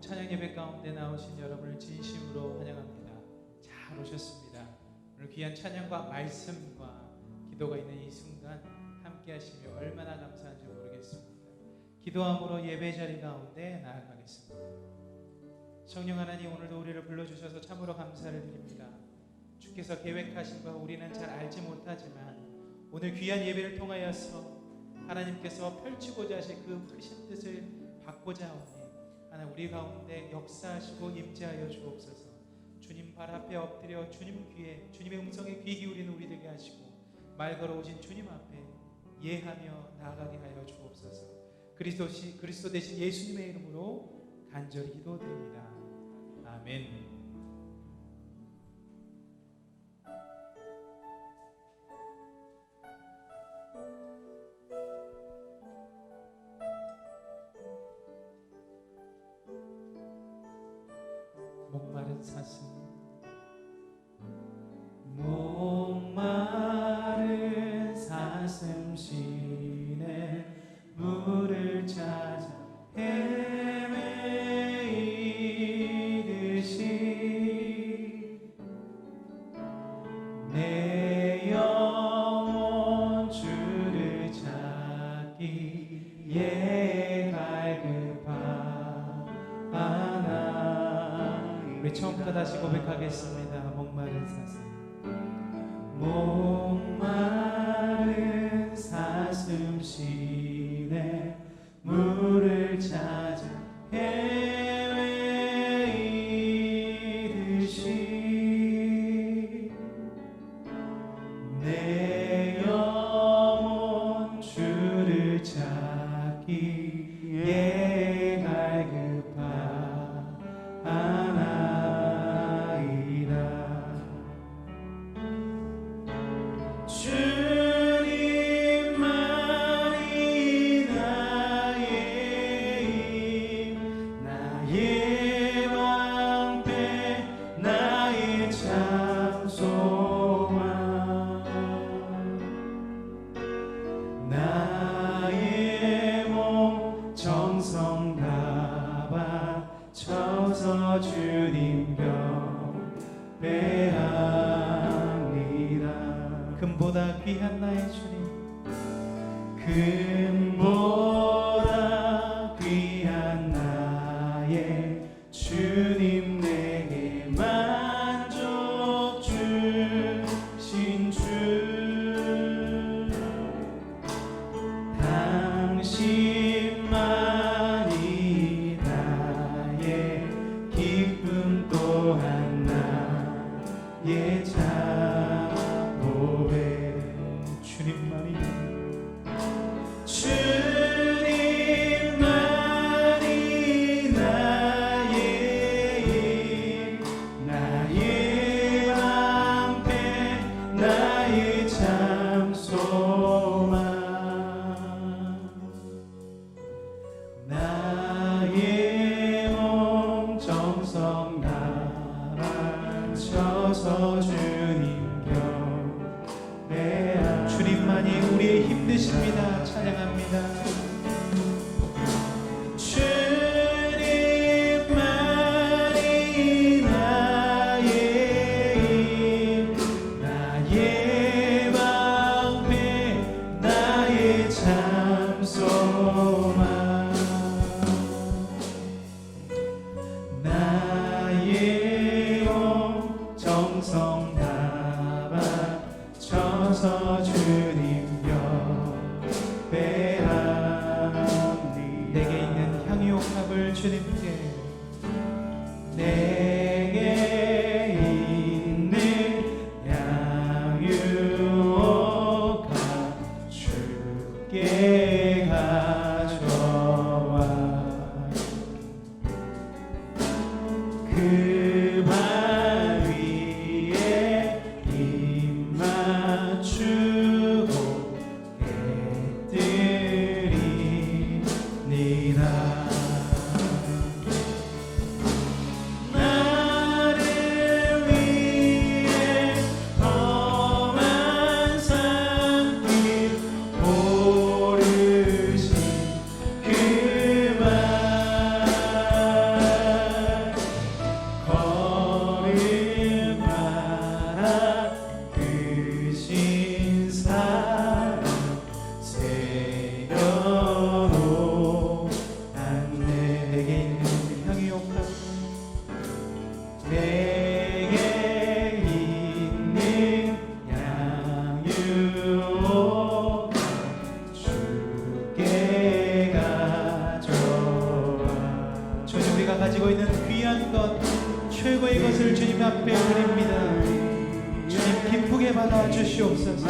찬양 예배 가운데 나오신 여러분을 진심으로 환영합니다. 잘 오셨습니다. 오늘 귀한 찬양과 말씀과 기도가 있는 이 순간 함께 하시며 얼마나 감사한지 모르겠습니다. 기도함으로 예배 자리 가운데 나아가겠습니다. 성령 하나님, 오늘도 우리를 불러주셔서 참으로 감사를 드립니다. 주께서 계획하신 바 우리는 잘 알지 못하지만 오늘 귀한 예배를 통하여서 하나님께서 펼치고자 하실 그 크신 뜻을 받고자 하오니 하나님 우리 가운데 역사하시고 임재하여 주옵소서. 주님 발 앞에 엎드려 주님 귀에, 주님의 음성에 귀 기울이는 우리 되게 하시고 말 걸어오신 주님 앞에 예하며 나아가게 하여 주옵소서. 그리스도 대신 예수님의 이름으로 간절히 기도드립니다. 아멘. 목마른 사슴, 목마른 사슴 시내 물을 찾아 헤매이듯이 내 영혼 주를 찾기에 갈급하나. 우리 처음부터 다시 고백하겠습니다. 목마른 사슴, 목마른 사슴 시내 물을 찾아 헤매이듯이 내 영혼 주를 찾기에 갈급하나이다. 주님만이 나의 힘, 나의 방패, 나의 참 소망, 나의 몸 정성 다 바쳐서 주님 경배합니다. 금보다 귀한 나의 주님, 금보다 귀한 나의 주님, 내게 만족 주신 주, 당신만이 나의 기쁨 또한 나의 자보배. 주님만이 나의 힘, 나의 방패, 나의 참 소망, 나의 몸 정성 다 바쳐서 주님 경배합니다. 주님만이 우리의 힘 되십니다. 찬양합니다. 주님만이 나의 힘, 나의 방패, 나의 참 소망, 나의 몸 정성 다 바쳐서 주님 경배합니다. 내게 있는 향유옥합을 주님께, 내게 있는 향유옥합 주께 가져와 그 발 위에 입 맞추고 깨뜨 주님 앞에 드립니다. 주님 기쁘게 받아주시옵소서.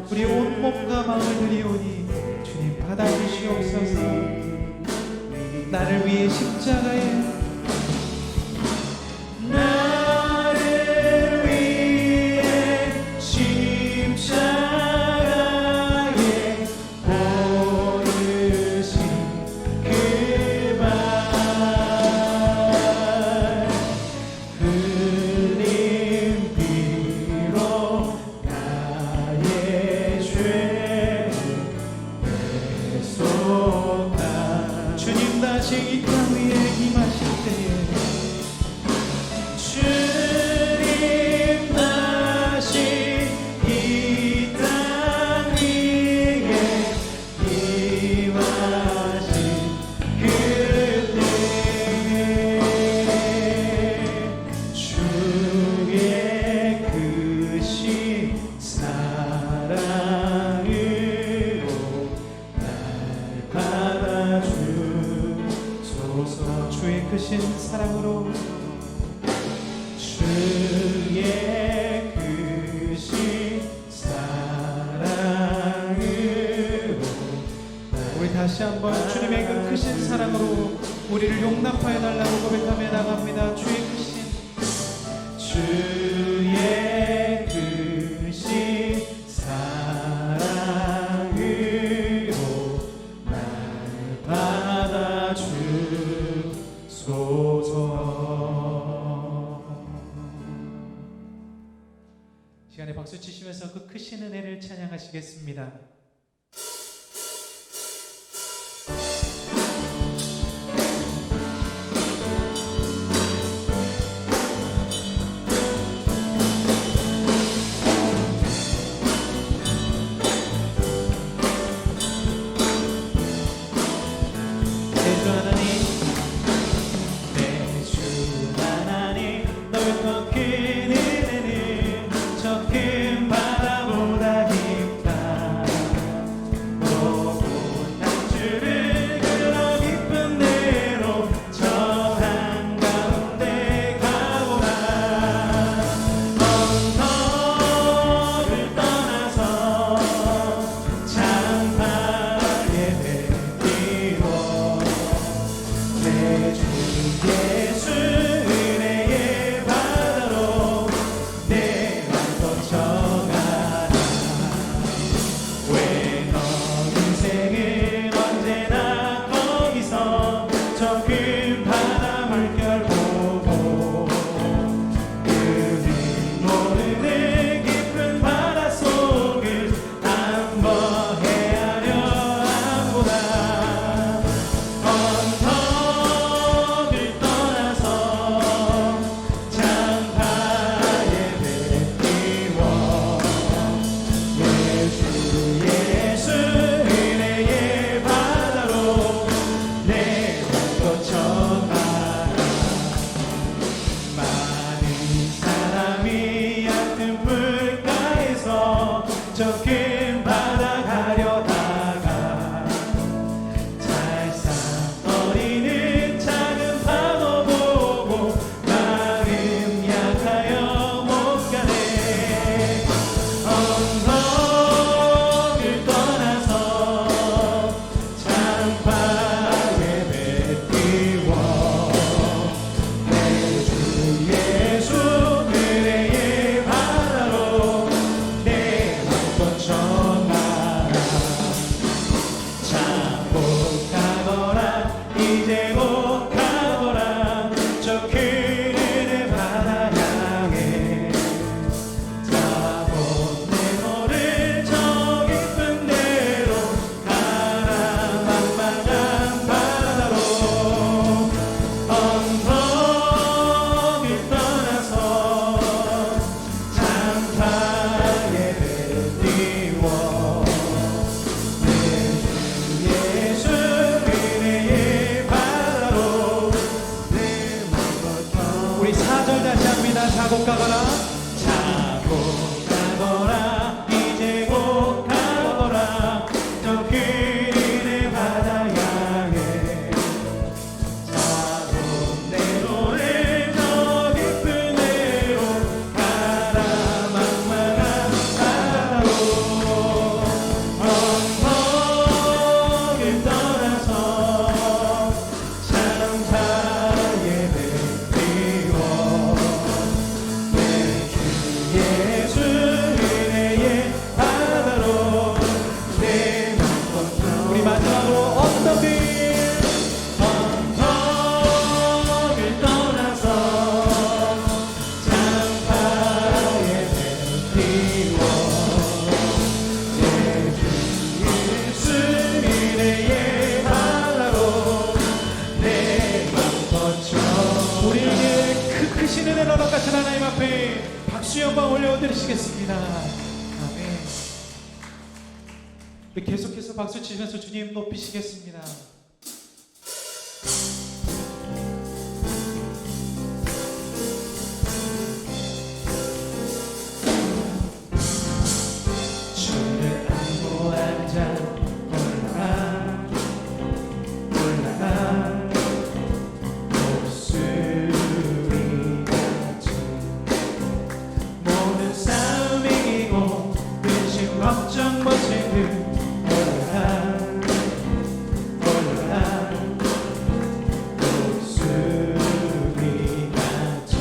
우리 온 몸과 마음을 드리오니 주님 받아주시옵소서. 나를 위해 십자가에 크신 사랑으로 주의 크신 사랑으로 우리 다시 한번 주님의 그 크신 사랑으로 우리를 용납하여 달라고 고백하며 나갑니다. 주의 크신 사랑으로 날 받아주 시간에 박수 치시면서 그 크신 은혜를 찬양하시겠습니다. 자고 가거라 자고 가거라 이제 곧 가거라 저 그린의 바다 향해 자고 내 노래 저 깊은 데로 박수 영광 올려드리시겠습니다. 아멘. 우리 계속해서 박수 치면서 주님 높이시겠습니다. 주를 안고 앉아 올라가 목소리같이 모든 싸움 이기고 근심 걱정 벗은 듯 올라가 목소리같이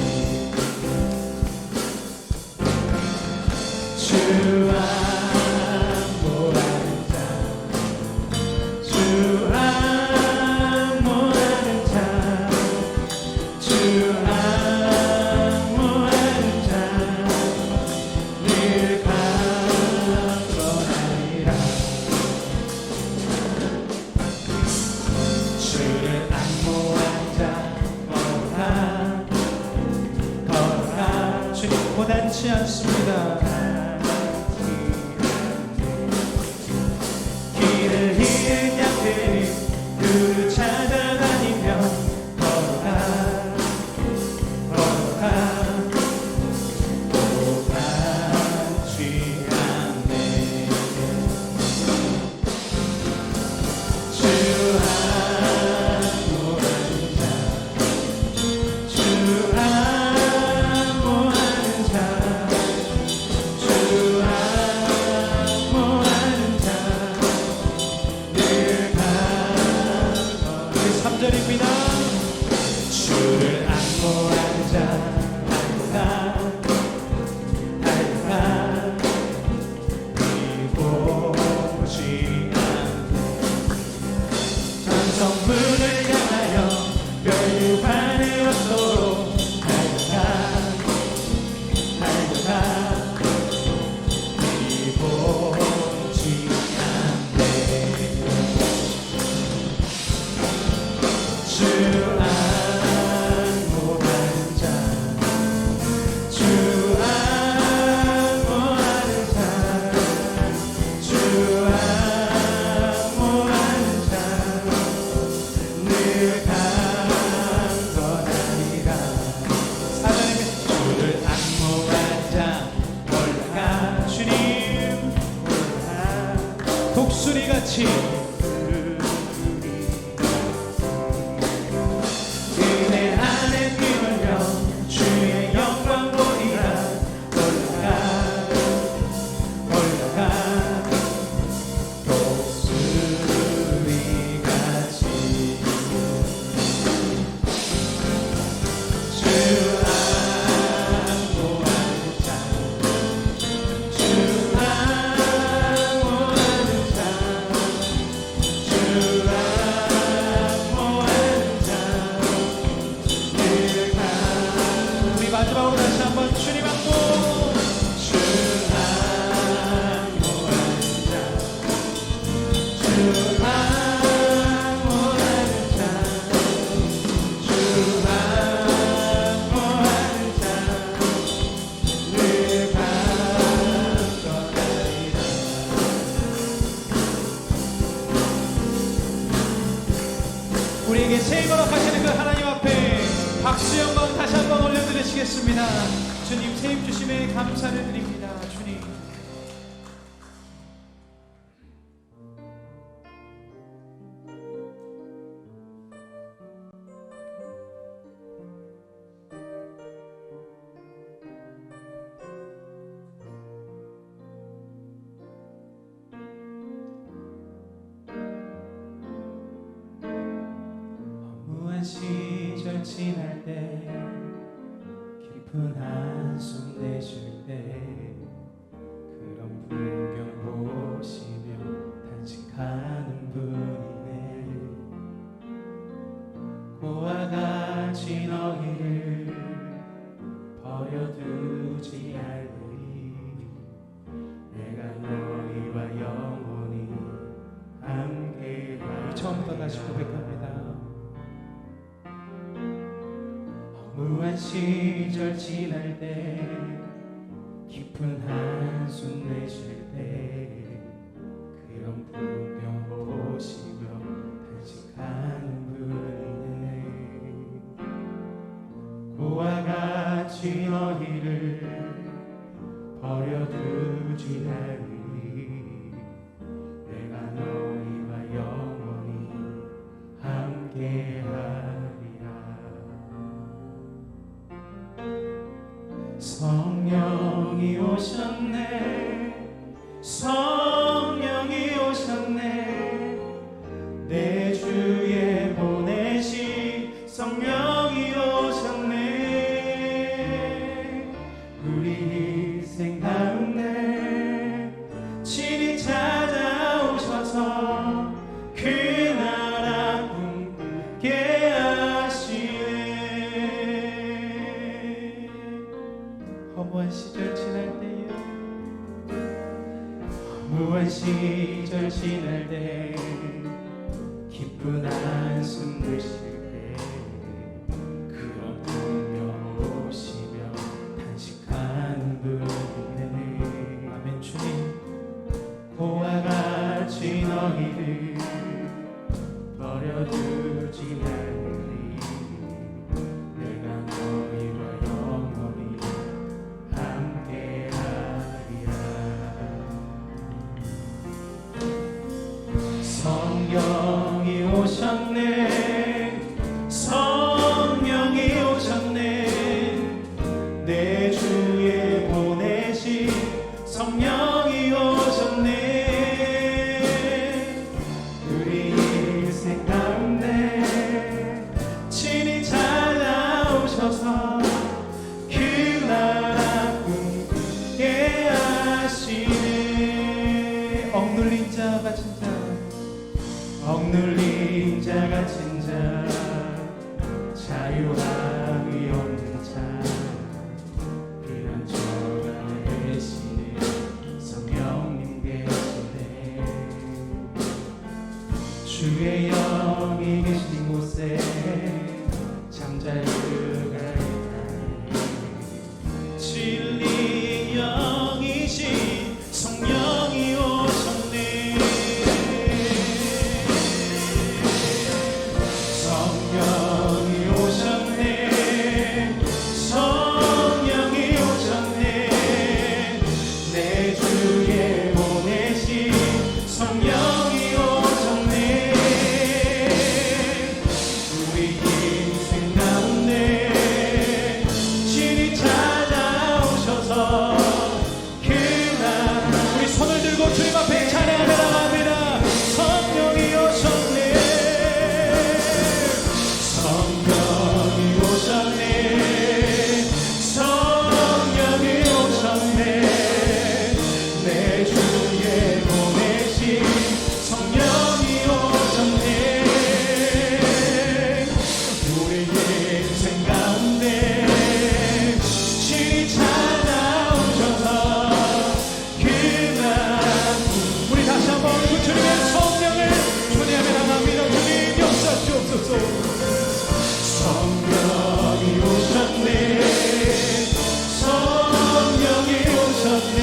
주 고단치 않습니다. 길을 잃은 양들이 그를 찾아다니며 걸어가 고단치 않네. 주 안고 앉아 주 안고 앉아 주 안고 앉아 늘 우리 3절입니다. 주를 안고 앉아 달가 이곳이 전성문을 향하여 멸류관을 얻도록 달려가 이곳이 않네. 주 안고 앉아 주 안고 앉아 주 안고 앉아 늘 강건하리라. 사장님의 주를 안고 앉아 올라가 주님 독수리같이 은혜 안에 뛰놀며 주의 영광 보리라. 올라가 독수리같이 주 안고 앉아 주 안고 앉아 주 안고 앉아 늘 우리 마지막으로 다시 한번 주님 안고 주 안고 앉아 주 안고 앉아 주 안고 앉아 늘 강건하리라. 우리에게 새 거룩하시는 그 하나님 앞에 박수 영광 다시 한번 올려드리시겠습니다. 주님 새 힘 주심에 감사를 드립니다. 주님 허무한 시절 지날 때 깊은 한숨 내쉴 때 그런 풍경 보시며 단식하는 분이네. 고와 같이 너희를 버려두지 않으리. 내가 너희와 영원히 함께하리. 처음부터 다시 고백합니다. 허무한 시절 지날 때 깊은 한숨 내쉴 때 그런 풍경 보시며 단식하는 분이네. 고와 같이 너희를 버려두지 않으리. 내가 너희와 영원히 함께하리라. 성령이 오셨네. 성령이 오셨네. 내 주에 보내신 성령이 오셨네. 우리 인생 가운데 친히 찾아오셔서 그 나라 꿈꾸게 하시네. 허무한 시절 지날 때에 허무한 시절 지날 때 깊은 한숨 내쉴 때 그런 풍경 보시며 단식하는 분이네. 아멘. 주님, 고와 같이 너희를 버려두지 않으리. 내가 너희와 영원히 함께하리라. 성령이 오셨네. 성령이 오셨네. 내 주에 보내신 성령이 오셨네. 우리 인생 가운데 친히 찾아오셔서 그 나라 꿈꾸게 하시네. 억눌린 자 같은 자, 억눌린 자 같은 자, 자유함이 없는 자, 비난처가 계시네. 성령님 계시네. 주의 영이 계신 곳에 잠자리가 있다니. 진리 영이신 성령이 오셨네. 성령이 오셨네. 성령이 오셨네. 내 주에 보내신 성령이 오셨네. 우리 인생 가운데 친히 찾아오셔서 그 나라. 우리 손을 들고 주님 앞에 찬양하며 나갑니다. 성령이 오셨네. 성령이 오셨네. 성령이 오셨네. 내 주에 보내신 성령이 오셨네. 우리 인생 가운데 친히 찾아오셔서 그 나라. 우리 다시 한번 그 주님의 성령을 찬양하며 나갑니다. 주님 역사하시옵소서. 성령이 오셨네. 성령이 오셨네.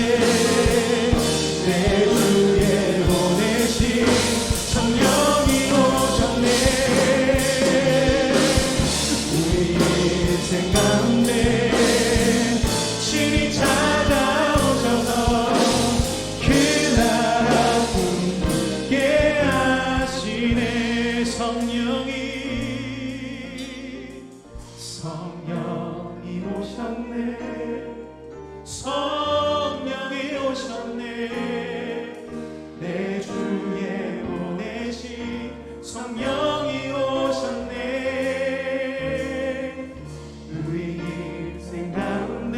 내 주에 보내신 성령이 오셨네. 우리 인생 가운데 친히 찾아오셔서 그 나라 꿈꾸게 하시네. 성령이 오셨네. 성령이 오셨네. 내 주에 보내신 성령이 오셨네. 우리 인생 가운데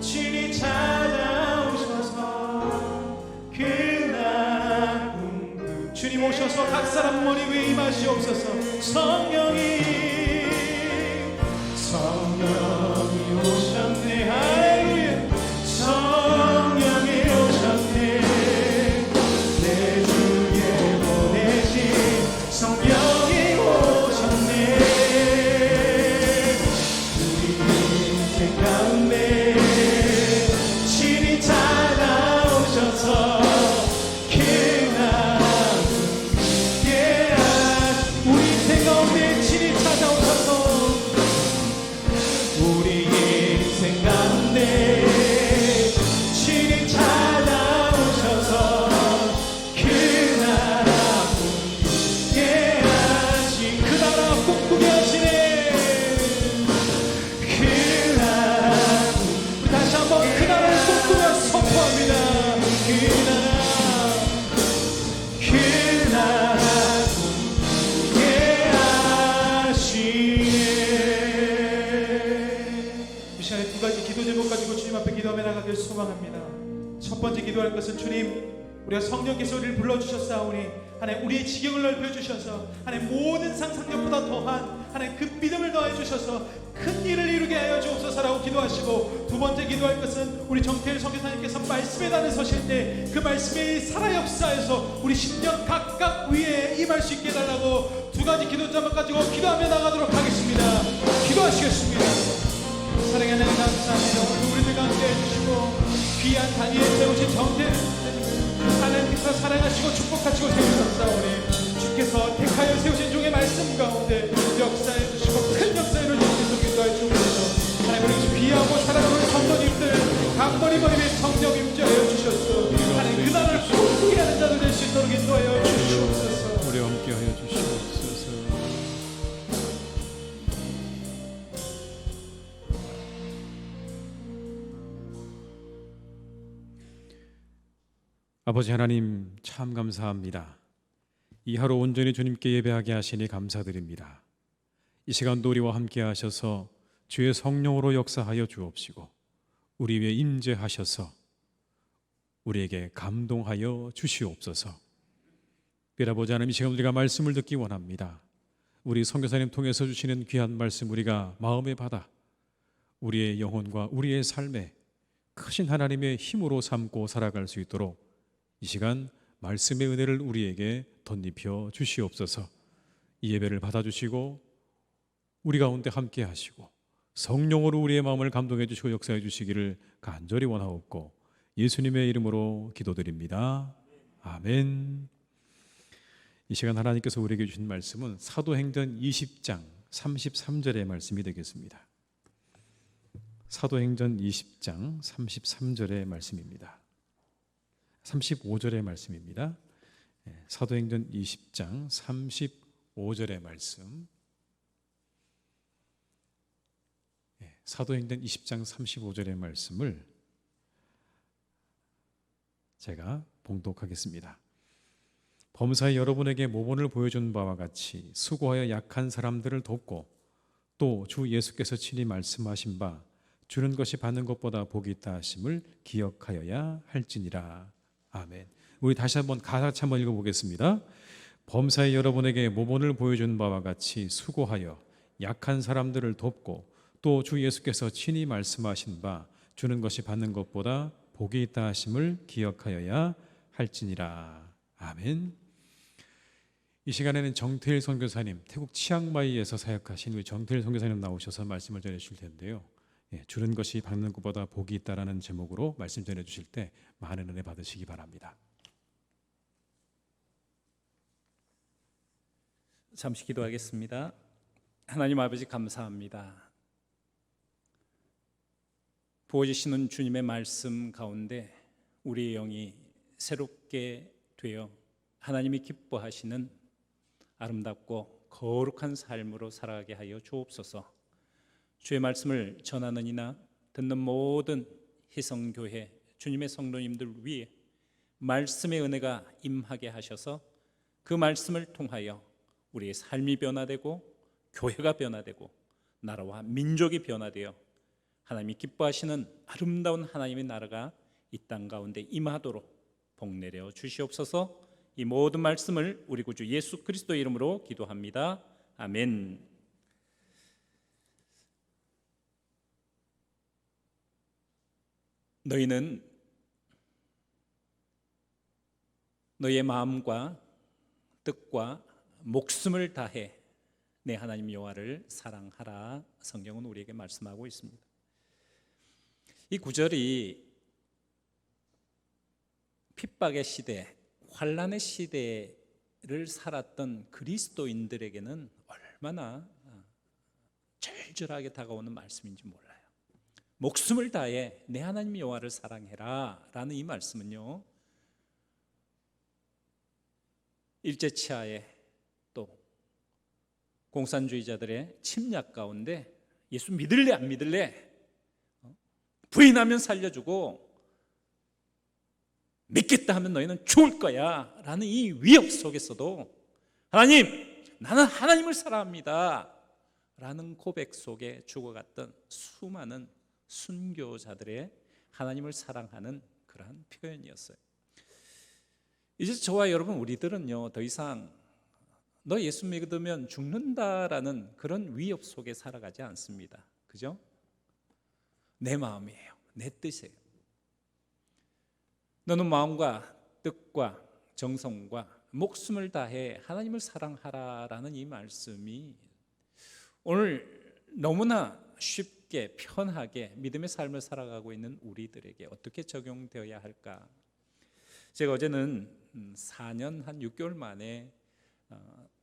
친히 찾아오셔서 그 나라 꿈꾸게. 주님 오셔서 각 사람 머리 위에 임하시옵소서. 성령이 오셨네. 할렐루야. 성령이 오셨네. 내 주에 보내신 성령이 오셨네. 우리 인생 가운데 나가기를 소망합니다. 첫 번째 기도할 것은 주님, 우리가 성령께서 우리를 불러주셨사오니 하나님 우리의 지경을 넓혀주셔서 하나님 모든 상상력보다 더한 하나님 그 믿음을 더해 주셔서 큰 일을 이루게 하여 주옵소서라고 기도하시고, 두 번째 기도할 것은 우리 정태일 선교사님께서 말씀의 단에 서실 때 그 말씀이 살아 역사해서 우리 심령 각각 위에 임할 수 있게 해달라고 두 가지 기도 제목 가지고 기도하며 나가도록 하겠습니다. 기도하시겠습니다. 사랑의 하나님 감사합니다. 오늘 우리들 가운데 해주시고 귀한 단위에 세우신 정태일 하나님께서 사랑하시고 축복하시고 세우셨사오니 주께서 택하여 세우신 종의 말씀 가운데 역사해 주시고 큰 역사 이루어지시도록 기도해 주옵소서. 하나님 우리 귀하고 사랑하는 성도님들 각머리 머리에 성령 임재하여 주셨소. 하나님 그 나라를 꿈꾸게 하는 자들 될 수 있도록 인도하여 주시옵소서. 우리 함께하여 주시옵소서. 아버지 하나님, 참 감사합니다. 이 하루 온전히 주님께 예배하게 하시니 감사드립니다. 이 시간도 우리와 함께 하셔서 주의 성령으로 역사하여 주옵시고 우리 위에 임재하셔서 우리에게 감동하여 주시옵소서. 아버지 하나님, 이 시간 우리가 말씀을 듣기 원합니다. 우리 선교사님 통해서 주시는 귀한 말씀 우리가 마음에 받아 우리의 영혼과 우리의 삶에 크신 하나님의 힘으로 삼고 살아갈 수 있도록 이 시간 말씀의 은혜를 우리에게 덧입혀 주시옵소서. 이 예배를 받아주시고 우리 가운데 함께 하시고 성령으로 우리의 마음을 감동해 주시고 역사해 주시기를 간절히 원하옵고 예수님의 이름으로 기도드립니다. 아멘. 이 시간 하나님께서 우리에게 주신 말씀은 사도행전 20장 33절의 말씀이 되겠습니다. 사도행전 20장 33절의 말씀입니다. 35절의 말씀입니다. 사도행전 20장 35절의 말씀. 사도행전 20장 35절의 말씀을 제가 봉독하겠습니다. 범사에 여러분에게 모본을 보여준 바와 같이 수고하여 약한 사람들을 돕고 또 주 예수께서 친히 말씀하신 바 주는 것이 받는 것보다 복이 있다 하심을 기억하여야 할지니라. 아멘. 우리 다시 한번 같이 한번 읽어보겠습니다. 범사에 여러분에게 모본을 보여준 바와 같이 수고하여 약한 사람들을 돕고 또 주 예수께서 친히 말씀하신 바 주는 것이 받는 것보다 복이 있다 하심을 기억하여야 할지니라. 아멘. 이 시간에는 정태일 선교사님, 태국 치앙마이에서 사역하신 우리 정태일 선교사님 나오셔서 말씀을 전해 주실 텐데요. 주는 것이 받는 것보다 복이 있다라는 제목으로 말씀 전해 주실 때 많은 은혜 받으시기 바랍니다. 잠시 기도하겠습니다. 하나님 아버지 감사합니다. 부어주시는 주님의 말씀 가운데 우리의 영이 새롭게 되어 하나님이 기뻐하시는 아름답고 거룩한 삶으로 살아가게 하여 주옵소서. 주의 말씀을 전하는 이나 듣는 모든 희성교회 주님의 성도님들 위에 말씀의 은혜가 임하게 하셔서 그 말씀을 통하여 우리의 삶이 변화되고 교회가 변화되고 나라와 민족이 변화되어 하나님이 기뻐하시는 아름다운 하나님의 나라가 이 땅 가운데 임하도록 복내려 주시옵소서. 이 모든 말씀을 우리 구주 예수 그리스도 이름으로 기도합니다. 아멘. 너희는 너희의 마음과 뜻과 목숨을 다해 내 하나님 여호와를 사랑하라. 성경은 우리에게 말씀하고 있습니다. 이 구절이 핍박의 시대, 환난의 시대를 살았던 그리스도인들에게는 얼마나 절절하게 다가오는 말씀인지 몰라요. 목숨을 다해 내 하나님 여호와를 사랑해라 라는 이 말씀은요, 일제치하에 또 공산주의자들의 침략 가운데 예수 믿을래 안 믿을래, 부인하면 살려주고 믿겠다 하면 너희는 죽을 거야 라는 이 위협 속에서도 하나님, 나는 하나님을 사랑합니다 라는 고백 속에 죽어갔던 수많은 순교자들의 하나님을 사랑하는 그러한 표현이었어요. 이제 저와 여러분 우리들은요, 더 이상 너 예수 믿으면 죽는다라는 그런 위협 속에 살아가지 않습니다. 그죠? 내 마음이에요. 내 뜻이에요. 너는 마음과 뜻과 정성과 목숨을 다해 하나님을 사랑하라라는 이 말씀이 오늘 너무나 쉽게 편하게 믿음의 삶을 살아가고 있는 우리들에게 어떻게 적용되어야 할까? 제가 어제는 4년 한 6개월 만에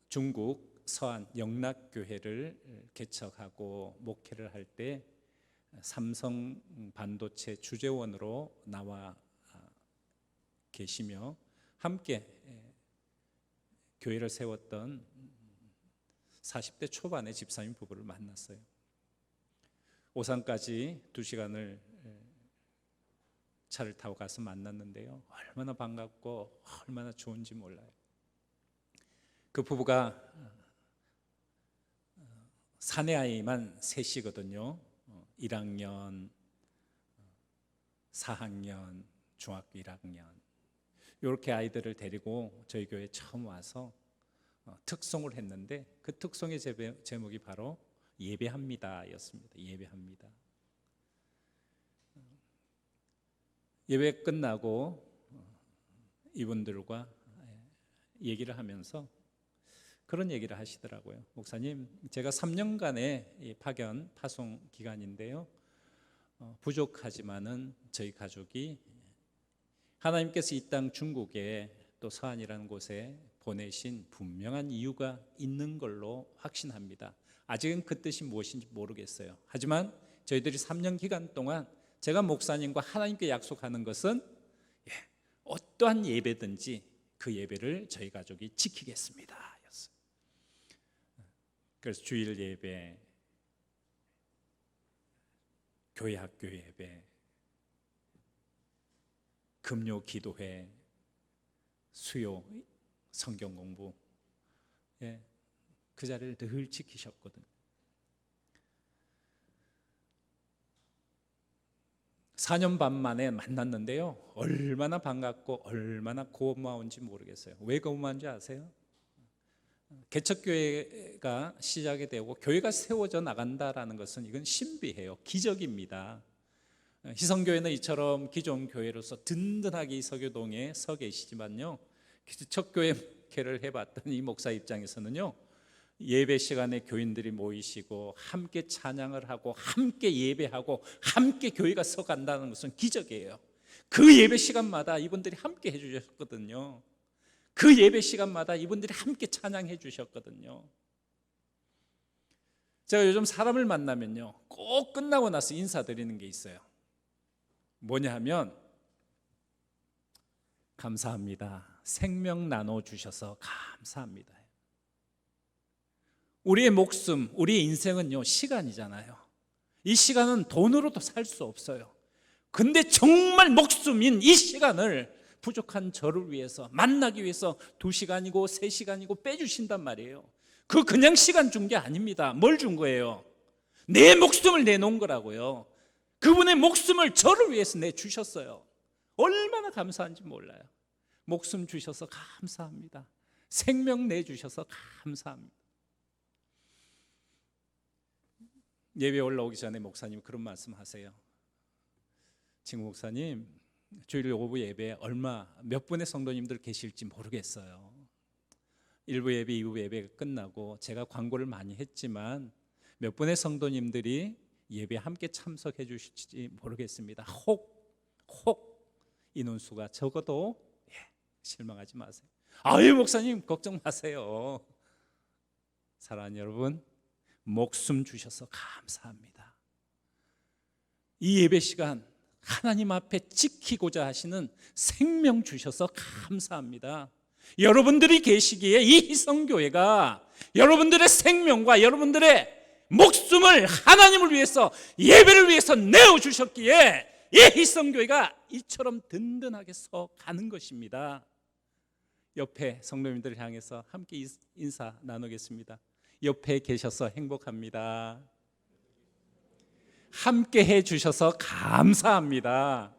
중국 서안 영락교회를 개척하고 목회를 할 때 삼성 반도체 주재원으로 나와 계시며 함께 교회를 세웠던 40대 초반의 집사님 부부를 만났어요. 오산까지 2시간을 차를 타고 가서 만났는데요, 얼마나 반갑고 얼마나 좋은지 몰라요. 그 부부가 사내 아이만 셋이거든요. 1학년, 4학년, 중학교 1학년 이렇게 아이들을 데리고 저희 교회에 처음 와서 특송을 했는데 그 특송의 제목이 바로 예배합니다 였습니다. 예배합니다. 예배 끝나고 이분들과 얘기를 하면서 그런 얘기를 하시더라고요. 목사님, 제가 3년간의 파견 파송 기간인데요, 부족하지만은 저희 가족이 하나님께서 이 땅 중국에 또 서안이라는 곳에 보내신 분명한 이유가 있는 걸로 확신합니다. 아직은 그 뜻이 무엇인지 모르겠어요. 하지만 저희들이 3년 기간 동안 제가 목사님과 하나님께 약속하는 것은 어떠한 예배든지 그 예배를 저희 가족이 지키겠습니다 였어요. 그래서 주일 예배, 교회 학교 예배, 금요 기도회, 수요 성경 공부, 그 자리를 늘 지키셨거든요. 4년 반 만에 만났는데요, 얼마나 반갑고 얼마나 고마운지 모르겠어요. 왜 고마운지 아세요? 개척교회가 시작이 되고 교회가 세워져 나간다라는 것은 이건 신비해요. 기적입니다. 희성교회는 이처럼 기존 교회로서 든든하게 서교동에 서 계시지만요, 개척교회를 해봤던 이 목사 입장에서는요, 예배 시간에 교인들이 모이시고 함께 찬양을 하고 함께 예배하고 함께 교회가 서간다는 것은 기적이에요. 그 예배 시간마다 이분들이 함께 해주셨거든요. 그 예배 시간마다 이분들이 함께 찬양해 주셨거든요. 제가 요즘 사람을 만나면요, 꼭 끝나고 나서 인사드리는 게 있어요. 뭐냐 하면 감사합니다. 생명 나눠주셔서 감사합니다. 우리의 목숨, 우리의 인생은요, 시간이잖아요. 이 시간은 돈으로도 살 수 없어요. 근데 정말 목숨인 이 시간을 부족한 저를 위해서, 만나기 위해서 2시간이고 3시간이고 빼주신단 말이에요. 그냥 시간 준 게 아닙니다. 뭘 준 거예요? 내 목숨을 내놓은 거라고요. 그분의 목숨을 저를 위해서 내주셨어요. 얼마나 감사한지 몰라요. 목숨 주셔서 감사합니다. 생명 내주셔서 감사합니다. 예배 올라오기 전에 목사님 그런 말씀 하세요. 친구 목사님, 주일 오후 예배 몇 분의 성도님들 계실지 모르겠어요. 1부 예배, 2부 예배가 끝나고 제가 광고를 많이 했지만 몇 분의 성도님들이 예배 함께 참석해 주실지 모르겠습니다. 혹 인원수가 적어도 실망하지 마세요. 아유 목사님 걱정 마세요. 사랑하는 여러분, 목숨 주셔서 감사합니다. 이 예배 시간 하나님 앞에 지키고자 하시는 생명 주셔서 감사합니다. 여러분들이 계시기에 이 희성교회가 여러분들의 생명과 여러분들의 목숨을 하나님을 위해서, 예배를 위해서 내어주셨기에 이 희성교회가 이처럼 든든하게 서 가는 것입니다. 옆에 성도님들을 향해서 함께 인사 나누겠습니다. 옆에 계셔서 행복합니다. 함께 해 주셔서 감사합니다.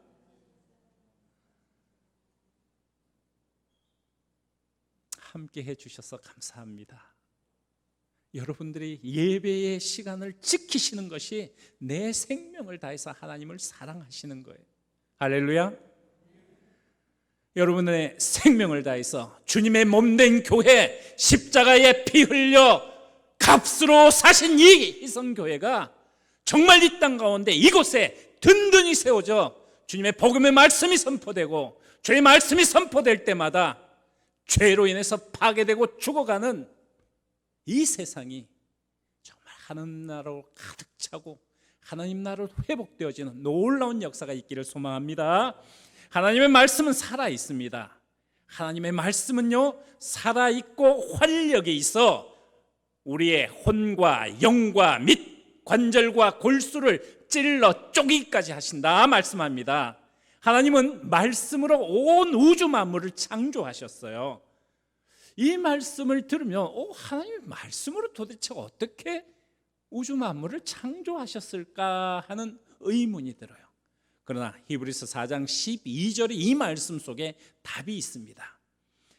함께 해 주셔서 감사합니다. 여러분들이 예배의 시간을 지키시는 것이 내 생명을 다해서 하나님을 사랑하시는 거예요. 할렐루야. 여러분의 생명을 다해서 주님의 몸된 교회, 십자가에 피 흘려 값으로 사신 이 희성교회가 정말 이 땅 가운데 이곳에 든든히 세워져 주님의 복음의 말씀이 선포되고 주의 말씀이 선포될 때마다 죄로 인해서 파괴되고 죽어가는 이 세상이 정말 하나님 나라로 가득 차고 하나님 나라로 회복되어지는 놀라운 역사가 있기를 소망합니다. 하나님의 말씀은 살아 있습니다. 하나님의 말씀은요, 살아 있고 활력이 있어 우리의 혼과 영과 및 관절과 골수를 찔러 쪼개기까지 하신다 말씀합니다. 하나님은 말씀으로 온 우주 만물을 창조하셨어요. 이 말씀을 들으면 하나님의 말씀으로 도대체 어떻게 우주 만물을 창조하셨을까 하는 의문이 들어요. 그러나 히브리서 4장 12절의 이 말씀 속에 답이 있습니다.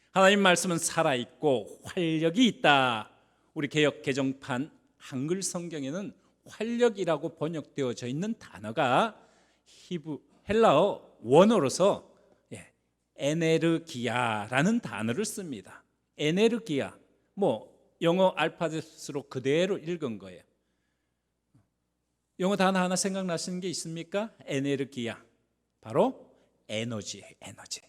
하나님 말씀은 살아있고 활력이 있다. 우리 개역 개정판 한글 성경에는 활력이라고 번역되어져 있는 단어가 헬라어 원어로서 에네르기아라는 단어를 씁니다. 에네르기아, 영어 알파벳으로 그대로 읽은 거예요. 영어 단어 하나 생각나시는 게 있습니까? 에네르기아, 바로 에너지예요. 에너지.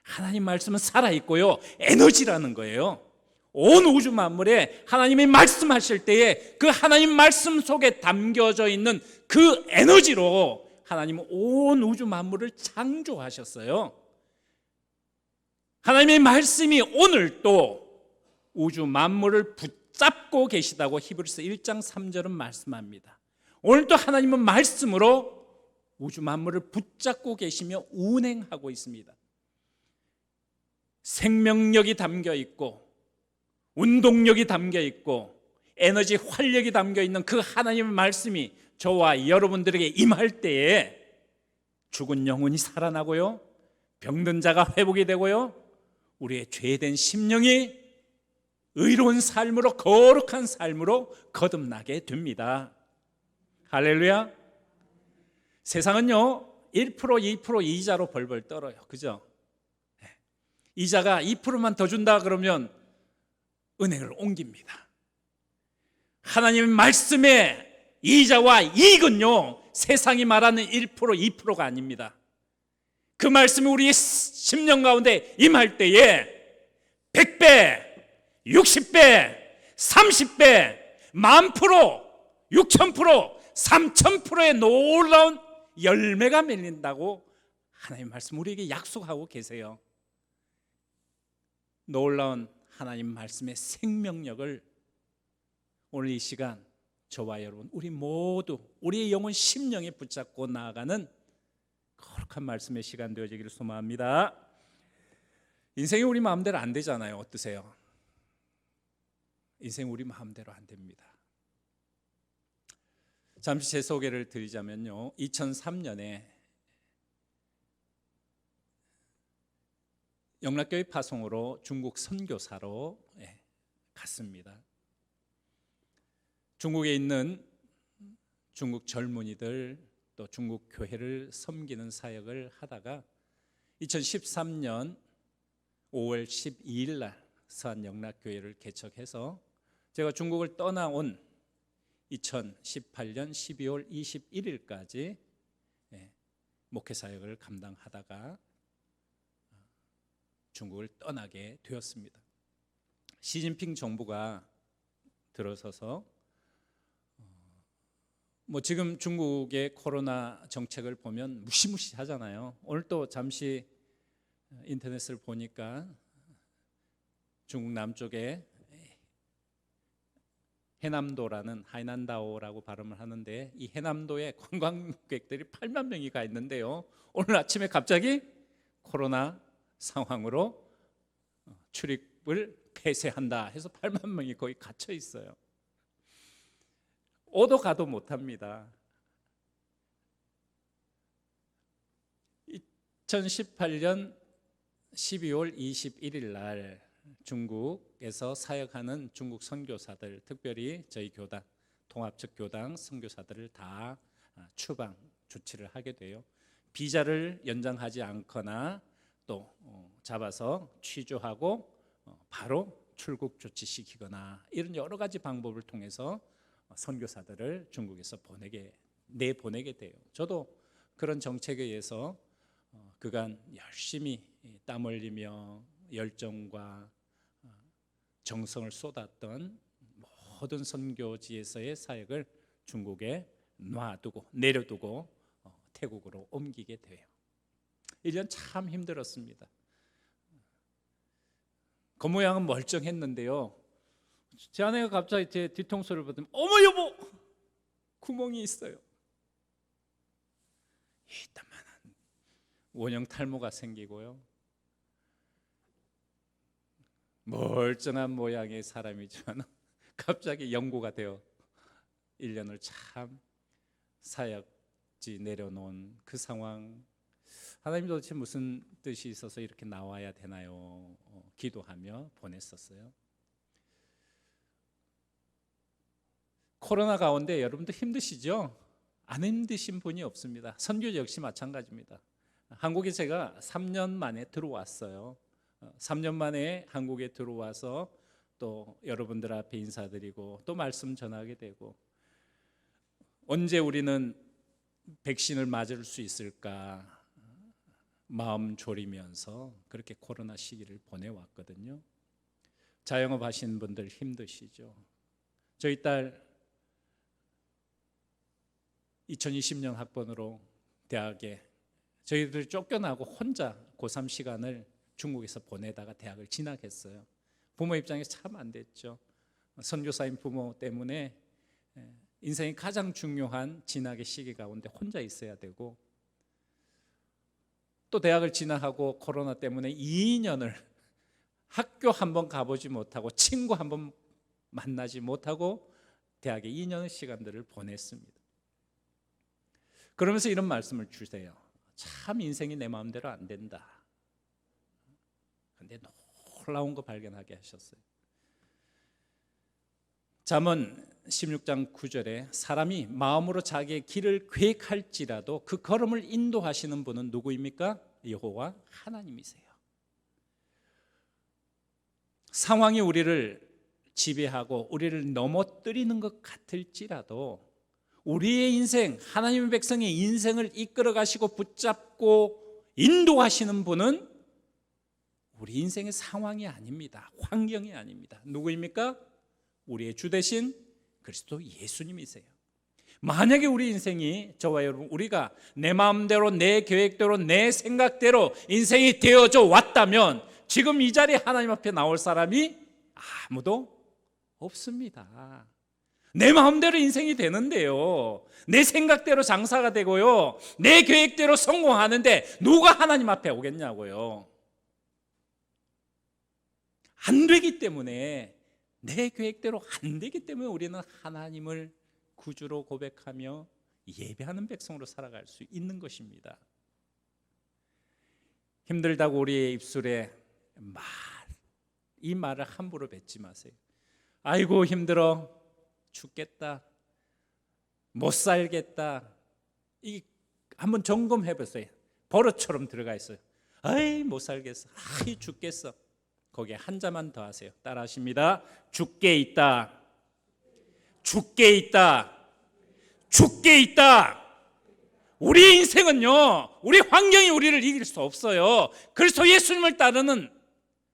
하나님 말씀은 살아있고요, 에너지라는 거예요. 온 우주 만물에 하나님이 말씀하실 때에 그 하나님 말씀 속에 담겨져 있는 그 에너지로 하나님은 온 우주 만물을 창조하셨어요. 하나님의 말씀이 오늘 또 우주 만물을 붙잡고 계시다고 히브리서 1장 3절은 말씀합니다. 오늘도 하나님은 말씀으로 우주 만물을 붙잡고 계시며 운행하고 있습니다. 생명력이 담겨 있고 운동력이 담겨 있고 에너지 활력이 담겨 있는 그 하나님의 말씀이 저와 여러분들에게 임할 때에 죽은 영혼이 살아나고요, 병든 자가 회복이 되고요, 우리의 죄된 심령이 의로운 삶으로, 거룩한 삶으로 거듭나게 됩니다. 할렐루야. 세상은요 1% 2% 이자로 벌벌 떨어요. 그죠? 이자가 2%만 더 준다 그러면 은행을 옮깁니다. 하나님의 말씀의 이자와 이익은요 세상이 말하는 1% 2%가 아닙니다. 그 말씀이 우리의 심령 가운데 임할 때에 100배, 60배, 30배, 10,000%, 6,000%, 3,000%의 놀라운 열매가 맺린다고 하나님 말씀 우리에게 약속하고 계세요. 놀라운 하나님 말씀의 생명력을 오늘 이 시간 저와 여러분 우리 모두 우리의 영혼 심령에 붙잡고 나아가는 거룩한 말씀의 시간 되어지기를 소망합니다. 인생이 우리 마음대로 안 되잖아요. 어떠세요? 인생 우리 마음대로 안 됩니다. 잠시 제 소개를 드리자면요, 2003년에 영락교회 파송으로 중국 선교사로 갔습니다. 중국에 있는 중국 젊은이들 또 중국 교회를 섬기는 사역을 하다가 2013년 5월 12일 날 서안 영락교회를 개척해서 제가 중국을 떠나온 2018년 12월 21일까지 목회 사역을 감당하다가 중국을 떠나게 되었습니다. 시진핑 정부가 들어서서 지금 중국의 코로나 정책을 보면 무시무시하잖아요. 오늘 또 잠시 인터넷을 보니까 중국 남쪽에 해남도라는 하이난다오라고 발음을 하는데 이 해남도에 관광객들이 8만 명이 가 있는데요, 오늘 아침에 갑자기 코로나 상황으로 출입을 폐쇄한다 해서 8만 명이 거기 갇혀 있어요. 오도 가도 못합니다. 2018년 12월 21일 날 중국에서 사역하는 중국 선교사들, 특별히 저희 교단, 통합적 교당 선교사들을 다 추방 조치를 하게 돼요. 비자를 연장하지 않거나 또 잡아서 취조하고 바로 출국 조치시키거나 이런 여러 가지 방법을 통해서 선교사들을 중국에서 내보내게 돼요. 저도 그런 정책에 의해서 그간 열심히 땀 흘리며 열정과 정성을 쏟았던 모든 선교지에서의 사역을 중국에 내려두고 태국으로 옮기게 돼요. 1년 참 힘들었습니다. 겉모양은 멀쩡했는데요, 제 아내가 갑자기 제 뒤통수를 보더니 어머 여보, 구멍이 있어요. 이따만한 원형 탈모가 생기고요, 멀쩡한 모양의 사람이지만 갑자기 연고가 되어 1년을 참 사역지 내려놓은 그 상황. 하나님 도대체 무슨 뜻이 있어서 이렇게 나와야 되나요? 기도하며 보냈었어요. 코로나 가운데 여러분도 힘드시죠? 안 힘드신 분이 없습니다. 선교 역시 마찬가지입니다. 한국에 제가 3년 만에 들어왔어요. 3년 만에 한국에 들어와서 또 여러분들 앞에 인사드리고 또 말씀 전하게 되고, 언제 우리는 백신을 맞을 수 있을까 마음 졸이면서 그렇게 코로나 시기를 보내왔거든요. 자영업 하시는 분들 힘드시죠? 저희 딸 2020년 학번으로 대학에 저희들 쫓겨나고 혼자 고3 시간을 중국에서 보내다가 대학을 진학했어요. 부모 입장에서 참 안 됐죠. 선교사인 부모 때문에 인생이 가장 중요한 진학의 시기 가운데 혼자 있어야 되고, 또 대학을 진학하고 코로나 때문에 2년을 학교 한번 가보지 못하고 친구 한번 만나지 못하고 대학에 2년의 시간들을 보냈습니다. 그러면서 이런 말씀을 주세요. 참 인생이 내 마음대로 안 된다. 그런데 놀라운 거 발견하게 하셨어요. 잠언 16장 9절에 사람이 마음으로 자기의 길을 계획할지라도 그 걸음을 인도하시는 분은 누구입니까? 여호와 하나님이세요. 상황이 우리를 지배하고 우리를 넘어뜨리는 것 같을지라도 우리의 인생, 하나님의 백성의 인생을 이끌어 가시고 붙잡고 인도하시는 분은 우리 인생의 상황이 아닙니다. 환경이 아닙니다. 누구입니까? 우리의 주 되신 그리스도 예수님이세요. 만약에 우리 인생이, 저와 여러분, 우리가 내 마음대로, 내 계획대로, 내 생각대로 인생이 되어져 왔다면 지금 이 자리에 하나님 앞에 나올 사람이 아무도 없습니다. 내 마음대로 인생이 되는데요, 내 생각대로 장사가 되고요, 내 계획대로 성공하는데 누가 하나님 앞에 오겠냐고요. 안 되기 때문에, 내 계획대로 안 되기 때문에 우리는 하나님을 구주로 고백하며 예배하는 백성으로 살아갈 수 있는 것입니다. 힘들다고 우리의 입술에 이 말을 함부로 뱉지 마세요. 아이고 힘들어, 죽겠다, 못 살겠다, 이 한번 점검해 보세요. 버릇처럼 들어가 있어요. 아이 못 살겠어, 아이 죽겠어. 거기에 한 자만 더 하세요. 따라 하십니다. 죽게 있다, 죽게 있다, 죽게 있다. 우리 인생은요, 우리 환경이 우리를 이길 수 없어요. 그래서 예수님을 따르는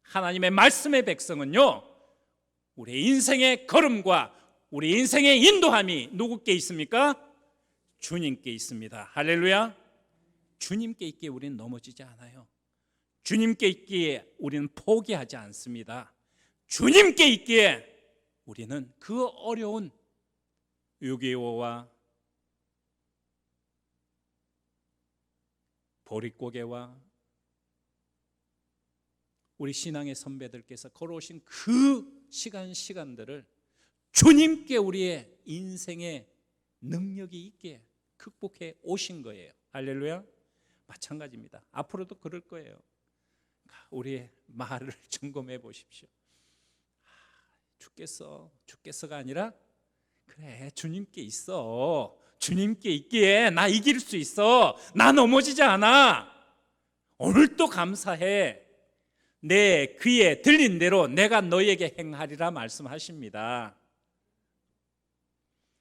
하나님의 말씀의 백성은요, 우리 인생의 걸음과 우리 인생의 인도함이 누구께 있습니까? 주님께 있습니다. 할렐루야. 주님께 있기에 우리는 넘어지지 않아요. 주님께 있기에 우리는 포기하지 않습니다. 주님께 있기에 우리는 그 어려운 6.25와 보릿고개와 우리 신앙의 선배들께서 걸어오신 그 시간들을 주님께 우리의 인생의 능력이 있게 극복해 오신 거예요. 할렐루야. 마찬가지입니다. 앞으로도 그럴 거예요. 우리의 말을 점검해 보십시오. 죽겠어가 아니라 그래, 주님께 있어. 주님께 있기에 나 이길 수 있어. 나 넘어지지 않아. 오늘도 감사해. 내 귀에 들린 대로 내가 너에게 행하리라 말씀하십니다.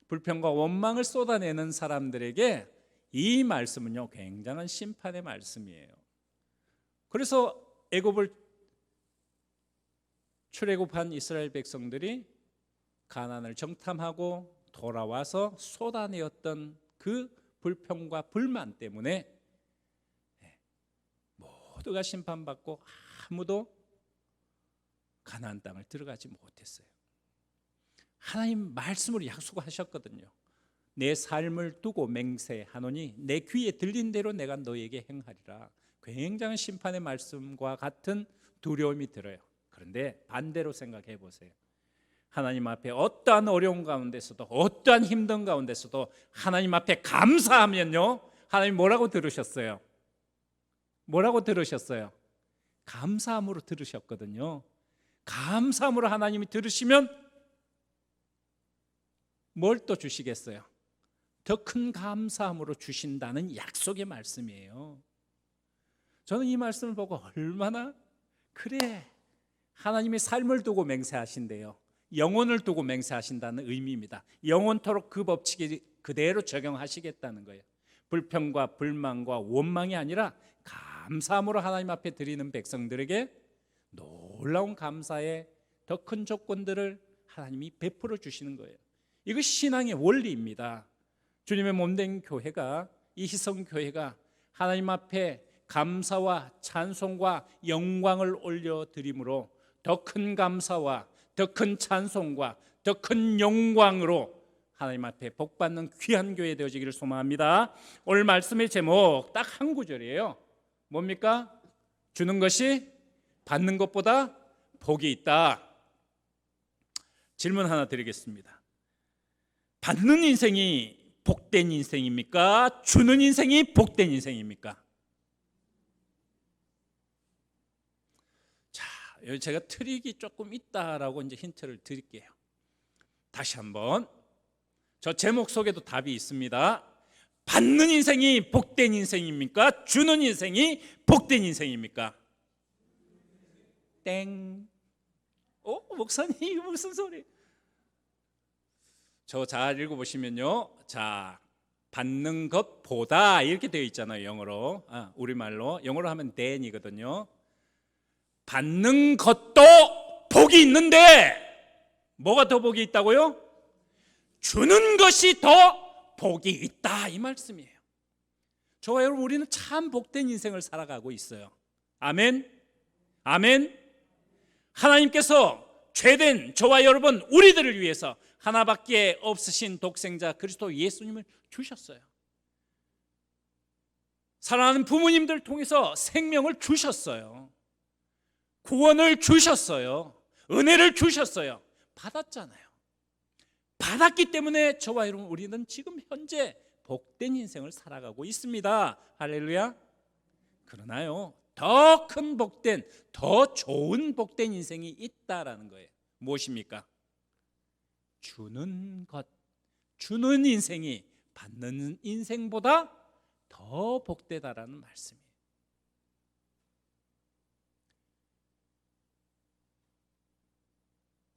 불평과 원망을 쏟아내는 사람들에게 이 말씀은요, 굉장한 심판의 말씀이에요. 그래서 애굽을 출애굽한 이스라엘 백성들이 가나안을 정탐하고 돌아와서 쏟아내었던 그 불평과 불만 때문에 모두가 심판받고 아무도 가나안 땅을 들어가지 못했어요. 하나님 말씀으로 약속하셨거든요. 내 삶을 두고 맹세하노니 내 귀에 들린 대로 내가 너에게 행하리라. 굉장한 심판의 말씀과 같은 두려움이 들어요. 그런데 반대로 생각해 보세요. 하나님 앞에 어떠한 어려운 가운데서도, 어떠한 힘든 가운데서도 하나님 앞에 감사하면요, 하나님 뭐라고 들으셨어요? 뭐라고 들으셨어요? 감사함으로 들으셨거든요. 감사함으로 하나님이 들으시면 뭘 또 주시겠어요? 더 큰 감사함으로 주신다는 약속의 말씀이에요. 저는 이 말씀을 보고 얼마나, 그래, 하나님의 삶을 두고 맹세하신대요. 영혼을 두고 맹세하신다는 의미입니다. 영원토록 그 법칙이 그대로 적용하시겠다는 거예요. 불평과 불만과 원망이 아니라 감사함으로 하나님 앞에 드리는 백성들에게 놀라운 감사의 더 큰 조건들을 하나님이 베풀어 주시는 거예요. 이것이 신앙의 원리입니다. 주님의 몸된 교회가, 이 희성교회가 하나님 앞에 감사와 찬송과 영광을 올려드림으로 더 큰 감사와 더 큰 찬송과 더 큰 영광으로 하나님 앞에 복받는 귀한 교회 되어지기를 소망합니다. 오늘 말씀의 제목 딱 한 구절이에요. 뭡니까? 주는 것이 받는 것보다 복이 있다. 질문 하나 드리겠습니다. 받는 인생이 복된 인생입니까? 주는 인생이 복된 인생입니까? 자, 여기 제가 트릭이 조금 있다라고 이제 힌트를 드릴게요. 다시 한번, 저 제목 속에도 답이 있습니다. 받는 인생이 복된 인생입니까? 주는 인생이 복된 인생입니까? 땡. 목사님, 이게 무슨 소리? 저 잘 읽어보시면요, 자, 받는 것보다 이렇게 되어 있잖아요. 영어로, 우리말로, 영어로 하면 than이거든요. 받는 것도 복이 있는데 뭐가 더 복이 있다고요? 주는 것이 더 복이 있다, 이 말씀이에요. 저와 여러분, 우리는 참 복된 인생을 살아가고 있어요. 아멘. 아멘. 하나님께서 죄된 저와 여러분, 우리들을 위해서 하나밖에 없으신 독생자 그리스도 예수님을 주셨어요. 사랑하는 부모님들 통해서 생명을 주셨어요. 구원을 주셨어요. 은혜를 주셨어요. 받았잖아요. 받았기 때문에 저와 여러분, 우리는 지금 현재 복된 인생을 살아가고 있습니다. 할렐루야. 그러나요, 더 큰 복된, 더 좋은 복된 인생이 있다라는 거예요. 무엇입니까? 주는 것, 주는 인생이 받는 인생보다 더 복되다라는 말씀이에요.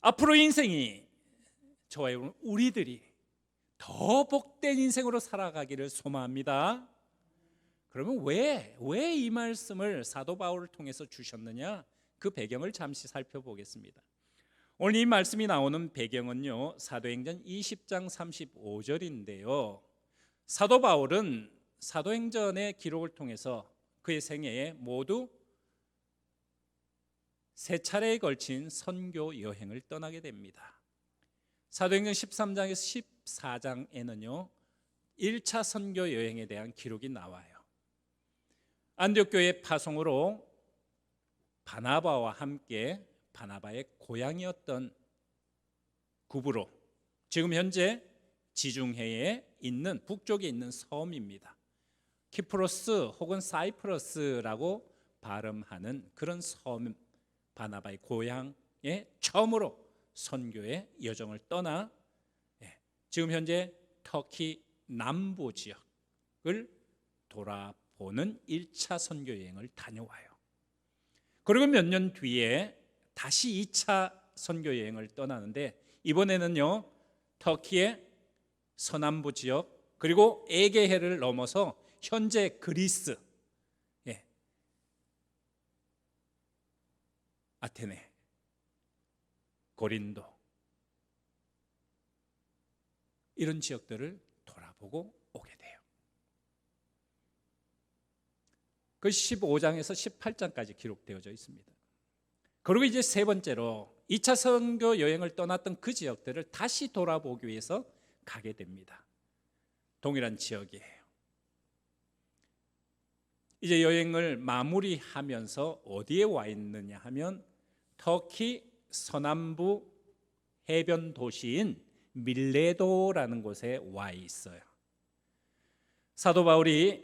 앞으로 인생이, 저와 여러분, 우리들이 더 복된 인생으로 살아가기를 소망합니다. 그러면 왜 이 말씀을 사도 바울을 통해서 주셨느냐? 그 배경을 잠시 살펴보겠습니다. 오늘 이 말씀이 나오는 배경은요, 사도행전 20장 35절인데요. 사도 바울은 사도행전의 기록을 통해서 그의 생애에 모두 3차례에 걸친 선교 여행을 떠나게 됩니다. 사도행전 13장에서 14장에는요 1차 선교 여행에 대한 기록이 나와요. 안디옥 교회 파송으로 바나바와 함께, 바나바의 고향이었던 구브로, 지금 현재 지중해에 있는, 북쪽에 있는 섬입니다. 키프로스 혹은 사이프러스라고 발음하는 그런 섬, 바나바의 고향에 처음으로 선교의 여정을 떠나 지금 현재 터키 남부 지역을 돌아보는 1차 선교 여행을 다녀와요. 그리고 몇 년 뒤에 다시 2차 선교 여행을 떠나는데, 이번에는요 터키의 서남부 지역 그리고 에게해를 넘어서 현재 그리스, 아테네, 고린도 이런 지역들을 돌아보고 오게 돼요. 그 15장에서 18장까지 기록되어져 있습니다. 그리고 이제 세 번째로 2차 선교 여행을 떠났던 그 지역들을 다시 돌아보기 위해서 가게 됩니다. 동일한 지역이에요. 이제 여행을 마무리하면서 어디에 와 있느냐 하면 터키 서남부 해변 도시인 밀레도라는 곳에 와 있어요. 사도 바울이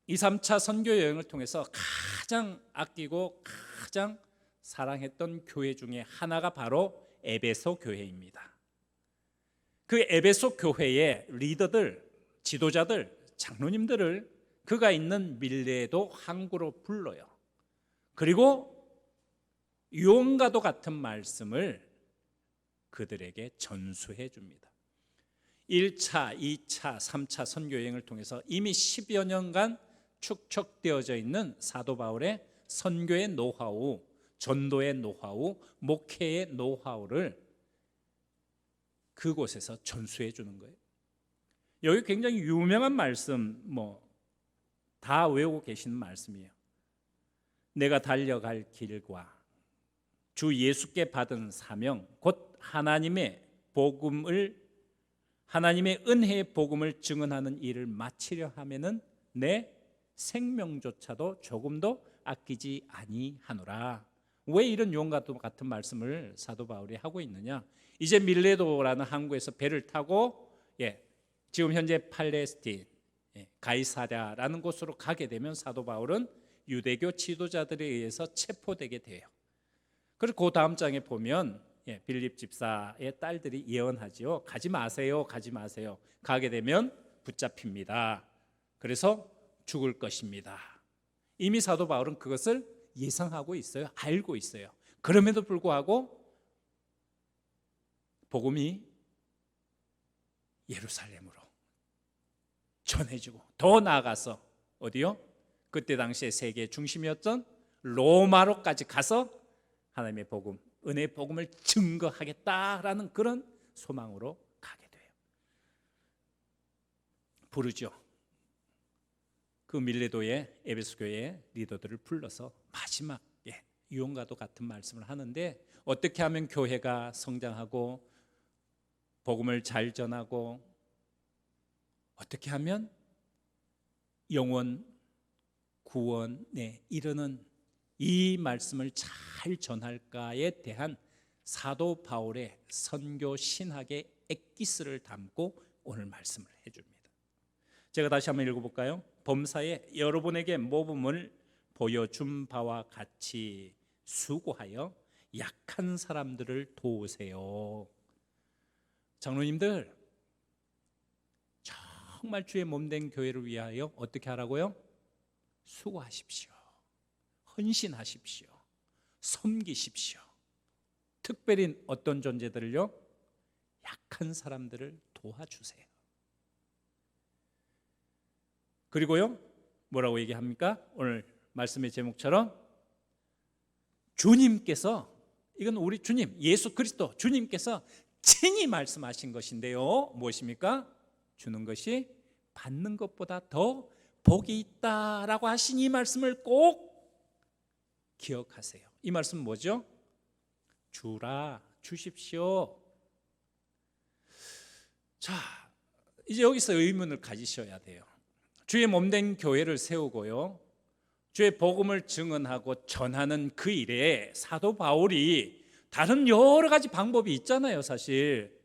2, 3차 선교 여행을 통해서 가장 아끼고 가장 사랑했던 교회 중에 하나가 바로 에베소 교회입니다. 그 에베소 교회의 리더들, 지도자들, 장로님들을 그가 있는 밀레도 항구로 불러요. 그리고 유언과도 같은 말씀을 그들에게 전수해 줍니다. 1차, 2차, 3차 선교 여행을 통해서 이미 10여 년간 축적되어져 있는 사도 바울의 선교의 노하우, 전도의 노하우, 목회의 노하우를 그곳에서 전수해 주는 거예요. 여기 굉장히 유명한 말씀, 다 외우고 계시는 말씀이에요. 내가 달려갈 길과 주 예수께 받은 사명, 곧 하나님의 은혜의 복음을 증언하는 일을 마치려 하면은 내 생명조차도 조금도 아끼지 아니하노라. 왜 이런 유언과 같은 말씀을 사도 바울이 하고 있느냐? 이제 밀레도라는 항구에서 배를 타고 지금 현재 팔레스틴 가이사랴라는 곳으로 가게 되면 사도 바울은 유대교 지도자들에 의해서 체포되게 돼요. 그리고 그 다음 장에 보면 빌립 집사의 딸들이 예언하지요. 가지 마세요, 가지 마세요. 가게 되면 붙잡힙니다. 그래서 죽을 것입니다. 이미 사도 바울은 그것을 예상하고 있어요. 알고 있어요. 그럼에도 불구하고 복음이 예루살렘으로 전해지고 더 나아가서 어디요? 그때 당시에 세계 중심이었던 로마로까지 가서 하나님의 복음, 은혜의 복음을 증거하겠다라는 그런 소망으로 가게 돼요. 부르죠. 그 밀레도의 에베소 교회의 리더들을 불러서 마지막에 유언과도 같은 말씀을 하는데, 어떻게 하면 교회가 성장하고 복음을 잘 전하고 어떻게 하면 영원 구원에 이르는 이 말씀을 잘 전할까에 대한 사도 바울의 선교 신학의 엑기스를 담고 오늘 말씀을 해줍니다. 제가 다시 한번 읽어볼까요? 범사에 여러분에게 모범을 보여준 바와 같이 수고하여 약한 사람들을 도우세요. 장로님들, 정말 주의 몸된 교회를 위하여 어떻게 하라고요? 수고하십시오. 헌신하십시오. 섬기십시오. 특별히 어떤 존재들을요? 약한 사람들을 도와주세요. 그리고요, 뭐라고 얘기합니까? 오늘 말씀의 제목처럼 주님께서, 이건 우리 주님 예수 그리스도 주님께서 친히 말씀하신 것인데요, 무엇입니까? 주는 것이 받는 것보다 더 복이 있다라고 하신 이 말씀을 꼭 기억하세요. 이 말씀은 뭐죠? 주라, 주십시오. 자, 이제 여기서 의문을 가지셔야 돼요. 주의 몸된 교회를 세우고요, 주의 복음을 증언하고 전하는 그 일에 사도 바울이 다른 여러 가지 방법이 있잖아요. 사실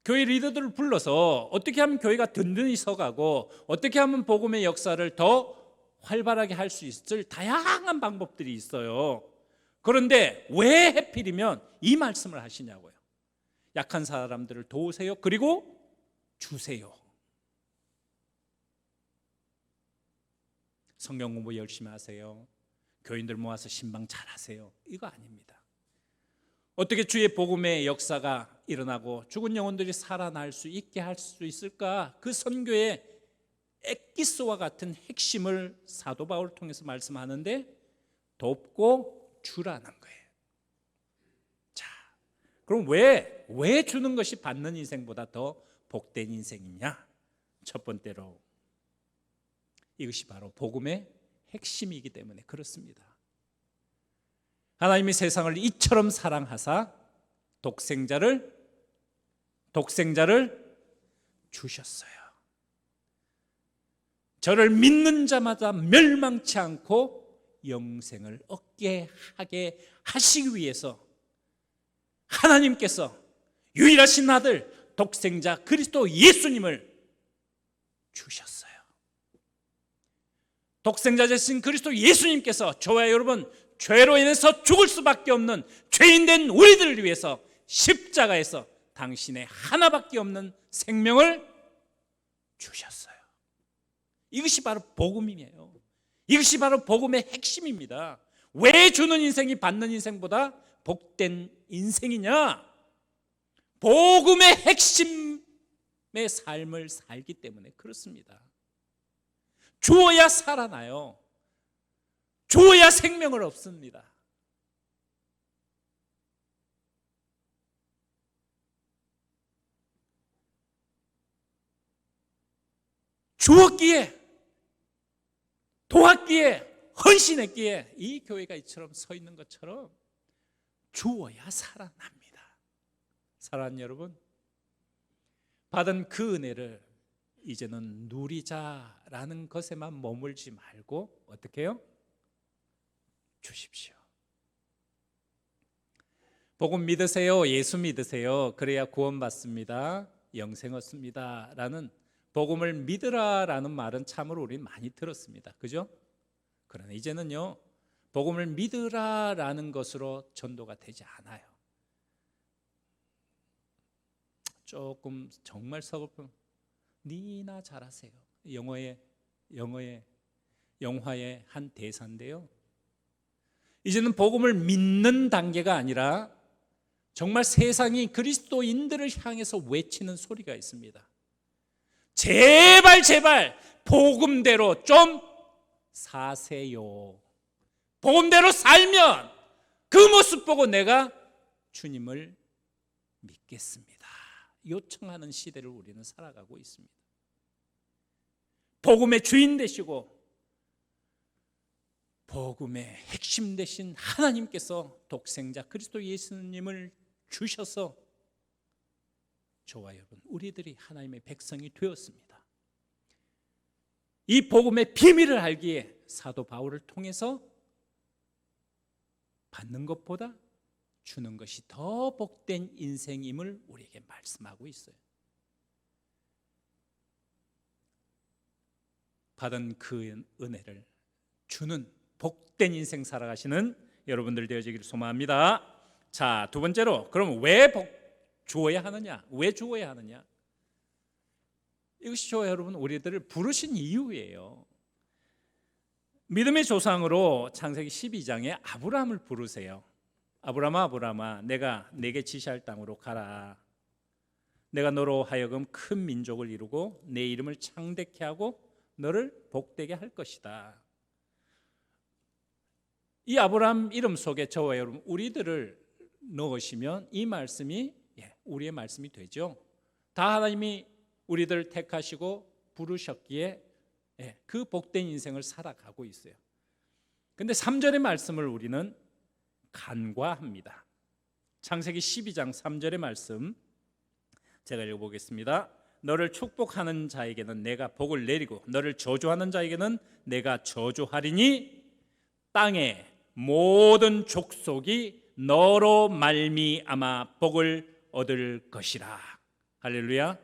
교회 리더들을 불러서 어떻게 하면 교회가 든든히 서가고 어떻게 하면 복음의 역사를 더 활발하게 할 수 있을 다양한 방법들이 있어요. 그런데 왜 하필이면 이 말씀을 하시냐고요. 약한 사람들을 도우세요. 그리고 주세요. 성경 공부 열심히 하세요. 교인들 모아서 신방 잘하세요. 이거 아닙니다. 어떻게 주의 복음의 역사가 일어나고 죽은 영혼들이 살아날 수 있게 할 수 있을까? 그 선교의 엑기스와 같은 핵심을 사도 바울을 통해서 말씀하는데 돕고 주라는 거예요. 자, 그럼 왜 주는 것이 받는 인생보다 더 복된 인생이냐? 첫 번째로 이것이 바로 복음의 핵심이기 때문에 그렇습니다. 하나님이 세상을 이처럼 사랑하사 독생자를 주셨어요. 저를 믿는 자마다 멸망치 않고 영생을 얻게 하게 하시기 위해서 하나님께서 유일하신 아들 독생자 그리스도 예수님을 주셨어요. 독생자 되신 그리스도 예수님께서 저와 여러분 죄로 인해서 죽을 수밖에 없는 죄인된 우리들을 위해서 십자가에서 당신의 하나밖에 없는 생명을 주셨어요. 이것이 바로 복음이에요. 이것이 바로 복음의 핵심입니다. 왜 주는 인생이 받는 인생보다 복된 인생이냐? 복음의 핵심의 삶을 살기 때문에 그렇습니다. 주어야 살아나요. 주어야 생명을 얻습니다. 주었기에, 도왔기에, 헌신했기에 이 교회가 이처럼 서 있는 것처럼 주어야 살아납니다. 사랑하는 여러분, 받은 그 은혜를 이제는 누리자라는 것에만 머물지 말고 어떻게 해요? 주십시오. 복음 믿으세요. 예수 믿으세요. 그래야 구원받습니다. 영생 얻습니다. 라는 복음을 믿으라라는 말은 참으로 우리는 많이 들었습니다. 그죠? 그러나 이제는요, 복음을 믿으라라는 것으로 전도가 되지 않아요. 조금 정말 서글픈 니나 잘하세요. 영화의 한 대사인데요. 이제는 복음을 믿는 단계가 아니라 정말 세상이 그리스도인들을 향해서 외치는 소리가 있습니다. 제발 복음대로 좀 사세요. 복음대로 살면 그 모습 보고 내가 주님을 믿겠습니다. 요청하는 시대를 우리는 살아가고 있습니다. 복음의 주인 되시고 복음의 핵심 되신 하나님께서 독생자 그리스도 예수님을 주셔서 저와 여러분 우리들이 하나님의 백성이 되었습니다. 이 복음의 비밀을 알기에 사도 바울을 통해서 받는 것보다 주는 것이 더 복된 인생임을 우리에게 말씀하고 있어요. 받은 그 은혜를 주는 복된 인생 살아가시는 여러분들 되어지기를 소망합니다. 자, 두 번째로 그럼 왜 주어야 하느냐? 왜 주어야 하느냐? 이것이 저와 여러분 우리들을 부르신 이유예요. 믿음의 조상으로 창세기 12장에 아브라함을 부르세요. 아브라함아 내가 내게 지시할 땅으로 가라. 내가 너로 하여금 큰 민족을 이루고 내 이름을 창대케 하고 너를 복되게 할 것이다. 이 아브라함 이름 속에 저와 여러분 우리들을 넣으시면 이 말씀이 우리의 말씀이 되죠. 다 하나님이 우리들을 택하시고 부르셨기에 그 복된 인생을 살아가고 있어요. 근데 3절의 말씀을 우리는 간과합니다. 창세기 12장 3절의 말씀 제가 읽어보겠습니다. 너를 축복하는 자에게는 내가 복을 내리고 너를 저주하는 자에게는 내가 저주하리니 땅의 모든 족속이 너로 말미암아 복을 얻을 것이라 할렐루야.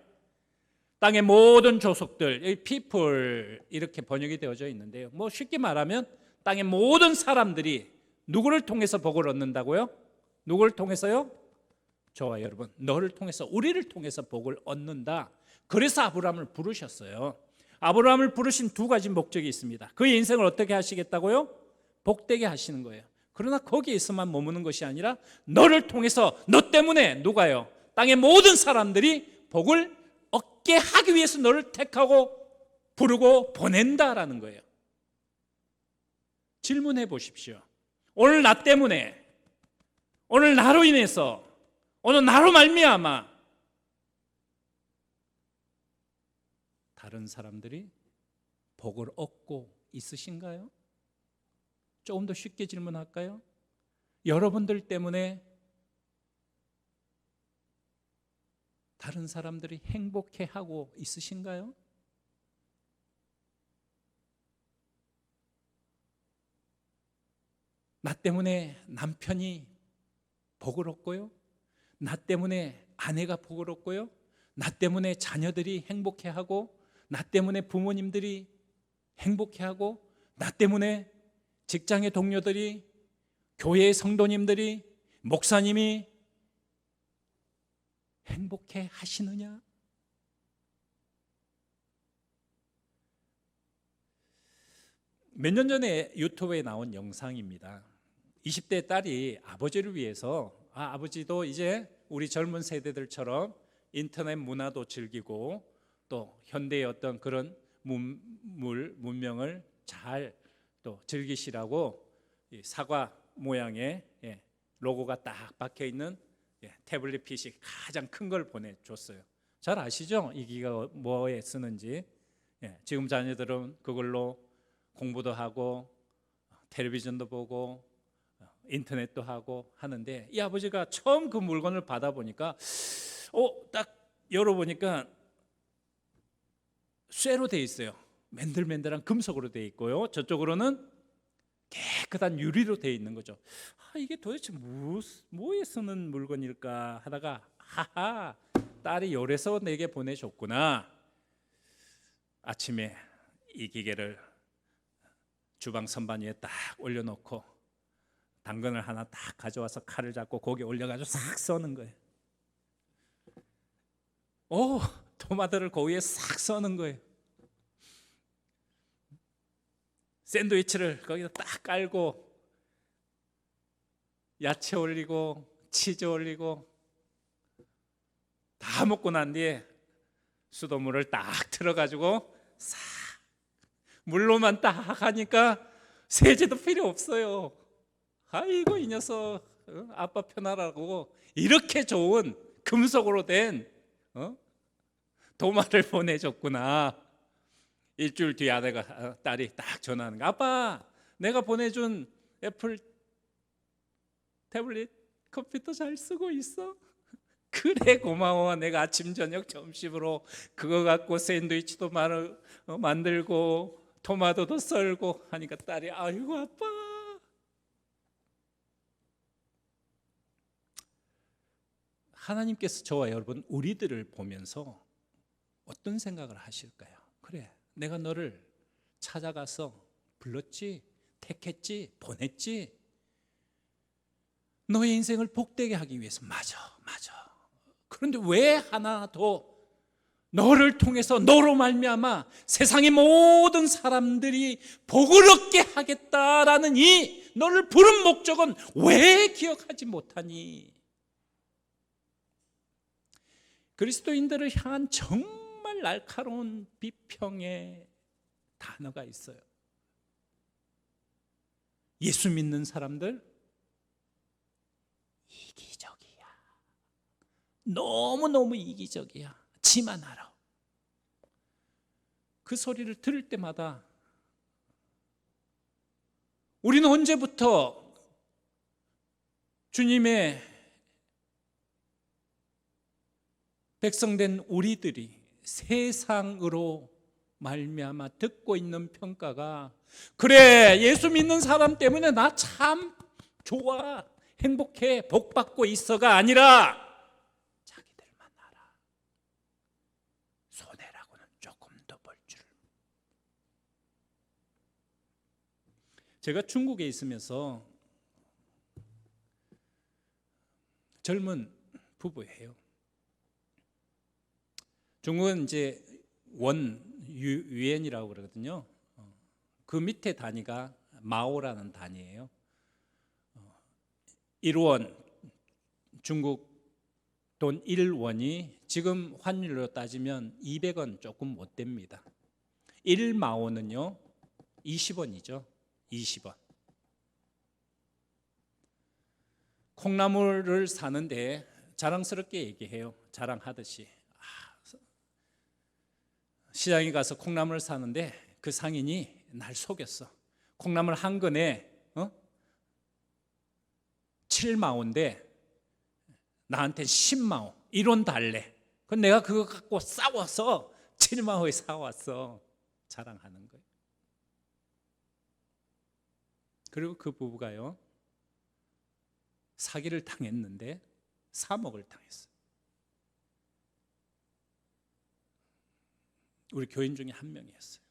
땅의 모든 족속들, 이 people 이렇게 번역이 되어져 있는데요. 뭐 쉽게 말하면 땅의 모든 사람들이 누구를 통해서 복을 얻는다고요? 누구를 통해서요? 저와 여러분, 너를 통해서, 우리를 통해서 복을 얻는다. 그래서 아브라함을 부르셨어요. 아브라함을 부르신 두 가지 목적이 있습니다. 그의 인생을 어떻게 하시겠다고요? 복되게 하시는 거예요. 그러나 거기에서만 머무는 것이 아니라 너를 통해서, 너 때문에 누가요? 땅의 모든 사람들이 복을 얻게 하기 위해서 너를 택하고 부르고 보낸다라는 거예요. 질문해 보십시오. 오늘 나 때문에, 오늘 나로 인해서, 오늘 나로 말미암아 다른 사람들이 복을 얻고 있으신가요? 조금 더 쉽게 질문할까요? 여러분들 때문에 다른 사람들이 행복해하고 있으신가요? 나 때문에 남편이 복을 얻고요, 나 때문에 아내가 복을 얻고요, 나 때문에 자녀들이 행복해하고, 나 때문에 부모님들이 행복해하고, 나 때문에 직장의 동료들이, 교회의 성도님들이, 목사님이 행복해 하시느냐? 몇 년 전에 유튜브에 나온 영상입니다. 20대 딸이 아버지를 위해서, 아버지도 이제 우리 젊은 세대들처럼 인터넷 문화도 즐기고 또 현대의 어떤 그런 문명을 잘 또 즐기시라고 사과 모양의 로고가 딱 박혀 있는 태블릿 PC 가장 큰 걸 보내줬어요. 잘 아시죠? 이 기가 뭐에 쓰는지. 지금 자녀들은 그걸로 공부도 하고 텔레비전도 보고 인터넷도 하고 하는데, 이 아버지가 처음 그 물건을 받아보니까 딱 열어보니까 쇠로 돼 있어요. 맨들맨들한 금속으로 돼 있고요, 저쪽으로는 깨끗한 유리로 돼 있는 거죠. 이게 도대체 뭐에 쓰는 물건일까 하다가, 하하, 딸이 요래서 내게 보내줬구나. 아침에 이 기계를 주방 선반 위에 딱 올려놓고 당근을 하나 딱 가져와서 칼을 잡고 고기 올려가지고 싹 써는 거예요. 토마토를 그 위에 싹 써는 거예요. 샌드위치를 거기다 딱 깔고 야채 올리고 치즈 올리고 다 먹고 난 뒤에 수돗물을 딱 틀어가지고 싹 물로만 딱 하니까 세제도 필요 없어요. 아이고, 이 녀석, 아빠 편하라고 이렇게 좋은 금속으로 된 도마를 보내줬구나. 일주일 뒤에 딸이 딱 전화하는 거야. 아빠, 내가 보내준 애플 태블릿 컴퓨터 잘 쓰고 있어? 그래, 고마워. 내가 아침 저녁 점심으로 그거 갖고 샌드위치도 만들고 토마토도 썰고 하니까 딸이, 아이고 아빠. 하나님께서 저와 여러분 우리들을 보면서 어떤 생각을 하실까요? 그래, 내가 너를 찾아가서 불렀지, 택했지, 보냈지, 너의 인생을 복되게 하기 위해서. 맞아. 그런데 왜 하나 더 너를 통해서, 너로 말미암아 세상의 모든 사람들이 복을 얻게 하겠다라는 이 너를 부른 목적은 왜 기억하지 못하니? 그리스도인들을 향한 정말 날카로운 비평의 단어가 있어요. 예수 믿는 사람들 이기적이야. 너무너무 이기적이야. 지만 알아. 그 소리를 들을 때마다 우리는 언제부터 주님의 백성된 우리들이 세상으로 말미암아 듣고 있는 평가가, 그래, 예수 믿는 사람 때문에 나 참 좋아, 행복해, 복받고 있어가 아니라 자기들만 알아. 제가 중국에 있으면서 젊은 부부예요. 중국은 이제 유엔이라고 그러거든요. 그 밑에 단위가 마오라는 단위예요. 1원, 중국 돈 1원이 지금 환율로 따지면 200원 조금 못 됩니다. 1마오는요 20원이죠. 20원. 콩나물을 사는데 자랑스럽게 얘기해요. 자랑하듯이. 시장에 가서 콩나물을 사는데 그 상인이 날 속였어. 콩나물 한 근에 7마오인데 나한테 10마오 1원 달래. 그럼 내가 그거 갖고 싸워서 7마오에 사왔어. 자랑하는 거예요. 그리고 그 부부가요 사기를 당했는데 3억을 당했어요. 우리 교인 중에 한 명이었어요.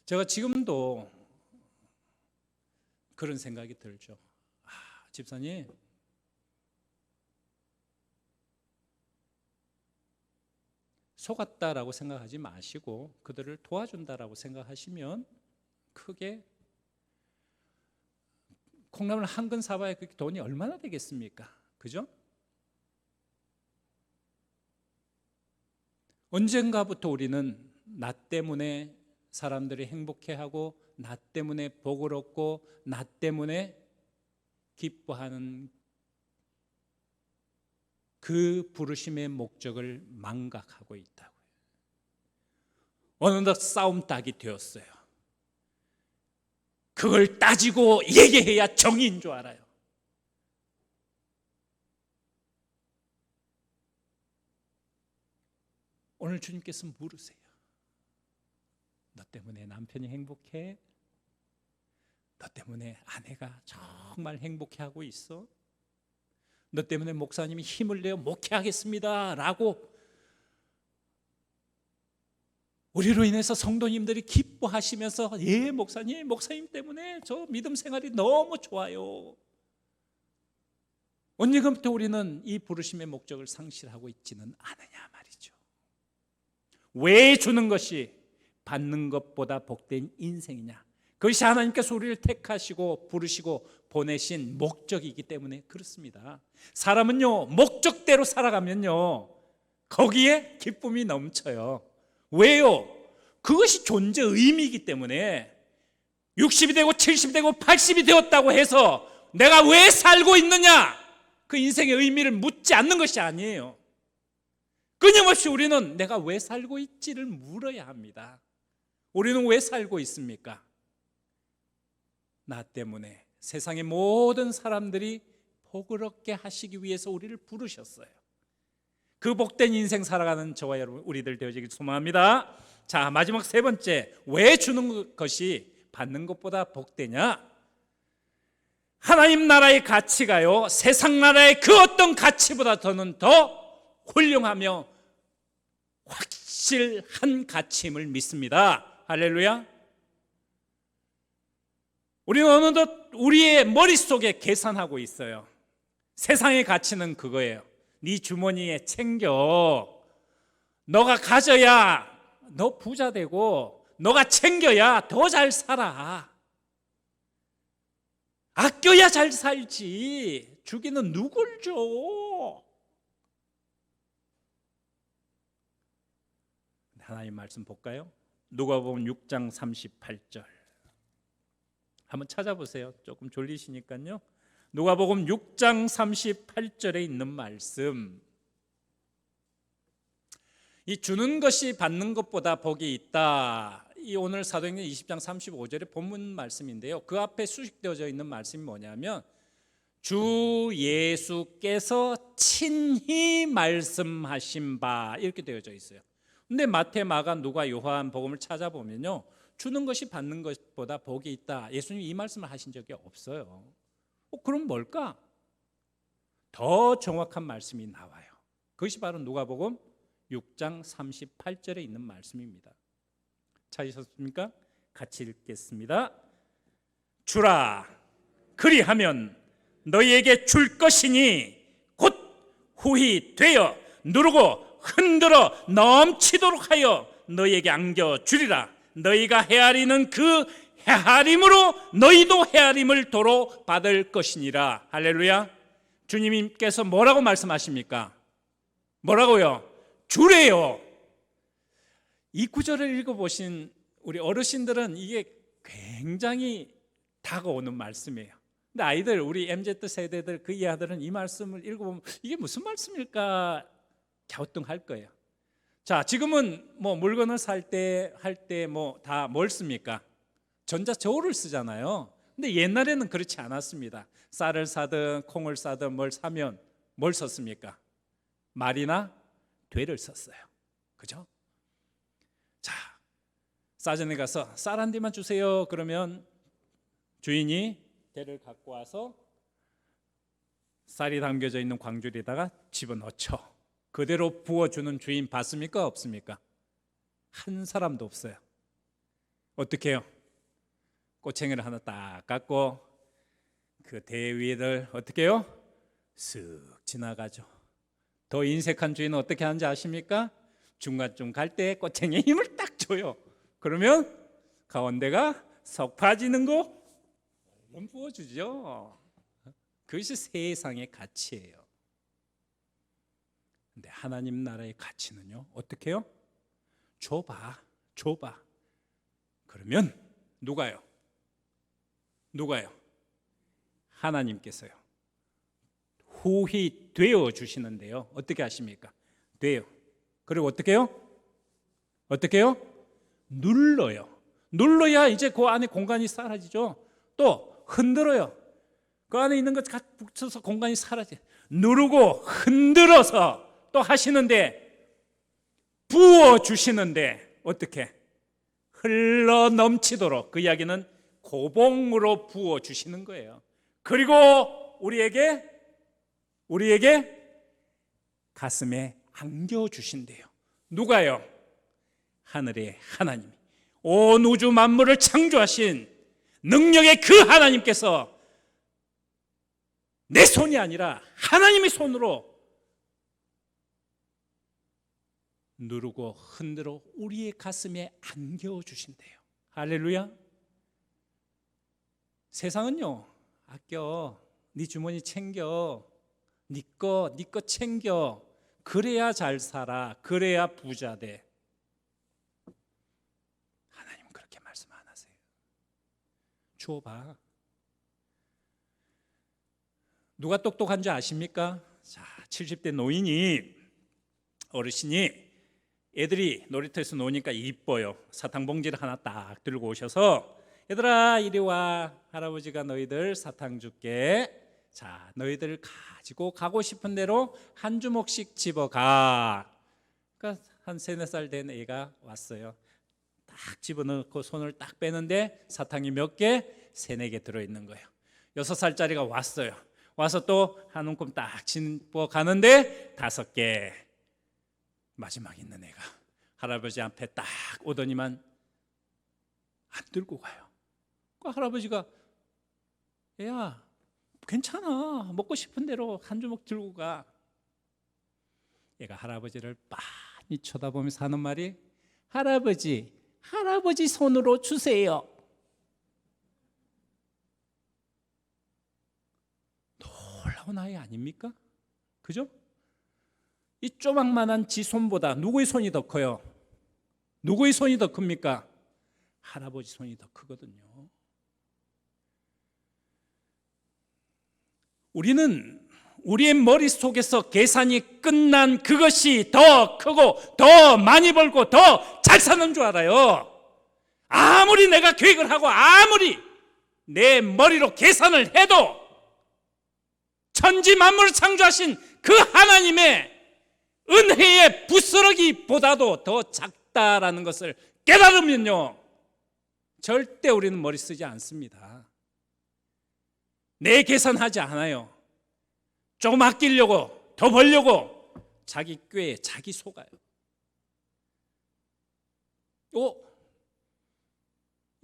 제가 지금도 그런 생각이 들죠. 집사님, 속았다라고 생각하지 마시고 그들을 도와준다라고 생각하시면 크게 콩나물 한 근 사봐야 그 돈이 얼마나 되겠습니까? 그죠? 언젠가부터 우리는 나 때문에 사람들이 행복해하고 나 때문에 복을 얻고 나 때문에 기뻐하는 그 부르심의 목적을 망각하고 있다고요. 어느덧 싸움 닭이 되었어요. 그걸 따지고 얘기해야 정의인 줄 알아요. 오늘 주님께서 물으세요. 너 때문에 남편이 행복해? 너 때문에 아내가 정말 행복해하고 있어? 너 때문에 목사님이 힘을 내어 목회하겠습니다 라고 우리로 인해서 성도님들이 기뻐하시면서 예 목사님 때문에 저 믿음 생활이 너무 좋아요. 언제부터 우리는 이 부르심의 목적을 상실하고 있지는 않느냐 말이죠. 왜 주는 것이 받는 것보다 복된 인생이냐? 그것이 하나님께서 우리를 택하시고 부르시고 보내신 목적이기 때문에 그렇습니다. 사람은요 목적대로 살아가면요 거기에 기쁨이 넘쳐요. 왜요? 그것이 존재 의미이기 때문에 60이 되고 70이 되고 80이 되었다고 해서 내가 왜 살고 있느냐? 그 인생의 의미를 묻지 않는 것이 아니에요. 끊임없이 우리는 내가 왜 살고 있지를 물어야 합니다. 우리는 왜 살고 있습니까? 나 때문에 세상의 모든 사람들이 복을 얻게 하시기 위해서 우리를 부르셨어요. 그 복된 인생 살아가는 저와 여러분 우리들 되어지길 소망합니다. 자, 마지막 세 번째, 왜 주는 것이 받는 것보다 복되냐? 하나님 나라의 가치가요 세상 나라의 그 어떤 가치보다 더 훌륭하며 확실한 가치임을 믿습니다. 할렐루야. 우리는 어느덧 우리의 머릿속에 계산하고 있어요. 세상의 가치는 그거예요. 네 주머니에 챙겨. 너가 가져야 너 부자 되고 너가 챙겨야 더 잘 살아. 아껴야 잘 살지. 주기는 누굴 줘? 하나님 말씀 볼까요? 누가복음 6장 38절 한번 찾아보세요. 조금 졸리시니까요. 누가복음 6장 38절에 있는 말씀, 이 주는 것이 받는 것보다 복이 있다. 이 오늘 사도행전 20장 35절의 본문 말씀인데요. 그 앞에 수식되어져 있는 말씀이 뭐냐면 주 예수께서 친히 말씀하신 바 이렇게 되어져 있어요. 근데 마태, 마가, 누가, 요한 복음을 찾아보면요 주는 것이 받는 것보다 복이 있다. 예수님 이 말씀을 하신 적이 없어요. 그럼 뭘까? 더 정확한 말씀이 나와요. 그것이 바로 누가복음 6장 38절에 있는 말씀입니다. 찾으셨습니까? 같이 읽겠습니다. 주라, 그리하면 너희에게 줄 것이니 곧 후히 되어 누르고 흔들어 넘치도록 하여 너희에게 안겨주리라. 너희가 헤아리는 그 헤아림으로 너희도 헤아림을 도로 받을 것이니라. 할렐루야. 주님께서 뭐라고 말씀하십니까? 뭐라고요? 주래요. 이 구절을 읽어보신 우리 어르신들은 이게 굉장히 다가오는 말씀이에요. 근데 아이들, 우리 MZ 세대들, 그 이하들은 이 말씀을 읽어보면 이게 무슨 말씀일까 갸우뚱할 거예요. 자, 지금은 뭐 물건을 살 때 할 때 뭐 다 뭘 씁니까? 전자저울을 쓰잖아요. 근데 옛날에는 그렇지 않았습니다. 쌀을 사든 콩을 사든 뭘 사면 뭘 썼습니까? 말이나 되를 썼어요. 그죠? 자, 싸전에 가서 쌀 한 대만 주세요. 그러면 주인이 대를 갖고 와서 쌀이 담겨져 있는 광줄에다가 집어넣죠. 그대로 부어주는 주인 봤습니까? 없습니까? 한 사람도 없어요. 어떻게 해요? 꼬챙이를 하나 딱 갖고 그 대 위를 어떻게 해요? 쓱 지나가죠. 더 인색한 주인은 어떻게 하는지 아십니까? 중간쯤 갈 때 꼬챙이에 힘을 딱 줘요. 그러면 가운데가 석 파지는 거 얼른 부어주죠. 그것이 세상의 가치예요. 근데 하나님 나라의 가치는요, 어떻게 해요? 줘봐. 그러면 누가요? 하나님께서요 후히 되어 주시는데요, 어떻게 하십니까? 돼요. 그리고 어떻게 해요? 눌러야 이제 그 안에 공간이 사라지죠. 또 흔들어요. 그 안에 있는 것 각 붙여서 공간이 사라져요. 누르고 흔들어서 또 하시는데, 부어주시는데 어떻게? 흘러 넘치도록, 그 이야기는 고봉으로 부어주시는 거예요. 그리고 우리에게 가슴에 안겨주신대요. 누가요? 하늘의 하나님, 온 우주 만물을 창조하신 능력의 그 하나님께서 내 손이 아니라 하나님의 손으로 누르고 흔들어 우리의 가슴에 안겨주신대요. 할렐루야. 세상은요, 아껴, 네 주머니 챙겨, 네 거 챙겨, 그래야 잘 살아, 그래야 부자 돼. 하나님은 그렇게 말씀 안 하세요. 줘봐. 누가 똑똑한 줄 아십니까? 자, 70대 노인이, 어르신이 애들이 놀이터에서 노니까 이뻐요. 사탕 봉지를 하나 딱 들고 오셔서, 얘들아 이리 와, 할아버지가 너희들 사탕 줄게. 자, 너희들 가지고 가고 싶은 대로 한 주먹씩 집어가. 그러니까 한 3-4살 된 애가 왔어요. 딱 집어넣고 손을 딱 빼는데 사탕이 몇 개? 3-4개 들어있는 거예요. 6살짜리가 왔어요. 와서 또 한 움큼 딱 집어 가는데 5개. 마지막에 있는 애가 할아버지 앞에 딱 오더니만 안 들고 가요. 그 할아버지가, 야, 괜찮아, 먹고 싶은 대로 한 주먹 들고 가. 얘가 할아버지를 빤히 쳐다보면서 하는 말이, 할아버지 손으로 주세요. 놀라운 아이 아닙니까? 그죠? 이 조막만한 지 손보다 누구의 손이 더 커요? 누구의 손이 더 큽니까? 할아버지 손이 더 크거든요. 우리는 우리의 머릿속에서 계산이 끝난 그것이 더 크고 더 많이 벌고 더 잘 사는 줄 알아요. 아무리 내가 계획을 하고 아무리 내 머리로 계산을 해도 천지 만물을 창조하신 그 하나님의 은혜의 부스러기보다도 더 작다라는 것을 깨달으면요, 절대 우리는 머리 쓰지 않습니다. 내 계산하지 않아요. 조금 아끼려고, 더 벌려고 자기 꾀에 자기 속아요.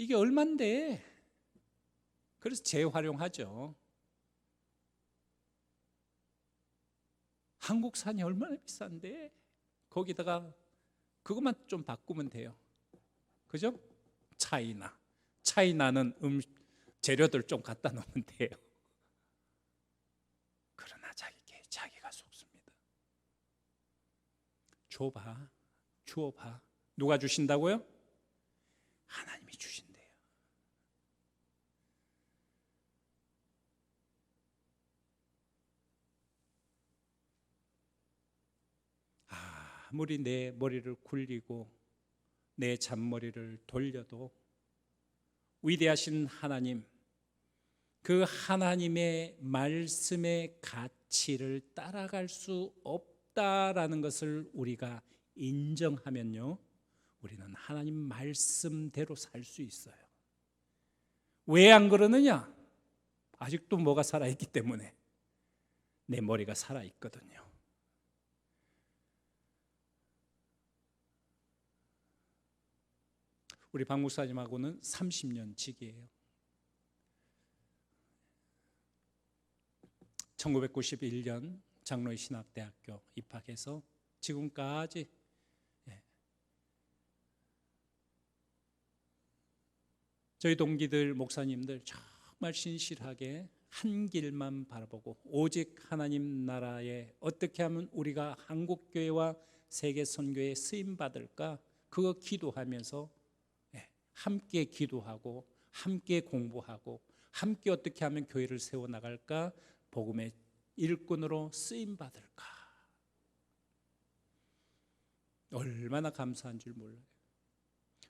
이게 얼만데? 그래서 재활용하죠. 한국산이 얼마나 비싼데? 거기다가 그것만 좀 바꾸면 돼요. 그죠? 차이나는 재료들 좀 갖다 놓으면 돼요. 그러나 자기가 속습니다. 주어봐. 누가 주신다고요? 하나님이 주신대요. 아무리 내 머리를 굴리고 내 잔머리를 돌려도 위대하신 하나님, 그 하나님의 말씀의 가치를 따라갈 수 없다라는 것을 우리가 인정하면요, 우리는 하나님 말씀대로 살 수 있어요. 왜 안 그러느냐? 아직도 뭐가 살아있기 때문에. 내 머리가 살아있거든요. 우리 박 목사님하고는 30년 지기예요. 1991년 장로의 신학대학교 입학해서 지금까지 저희 동기들, 목사님들 정말 신실하게 한 길만 바라보고 오직 하나님 나라에 어떻게 하면 우리가 한국교회와 세계선교에 쓰임받을까, 그거 기도하면서 함께 기도하고 함께 공부하고 함께 어떻게 하면 교회를 세워나갈까, 복음의 일꾼으로 쓰임받을까, 얼마나 감사한 줄 몰라요.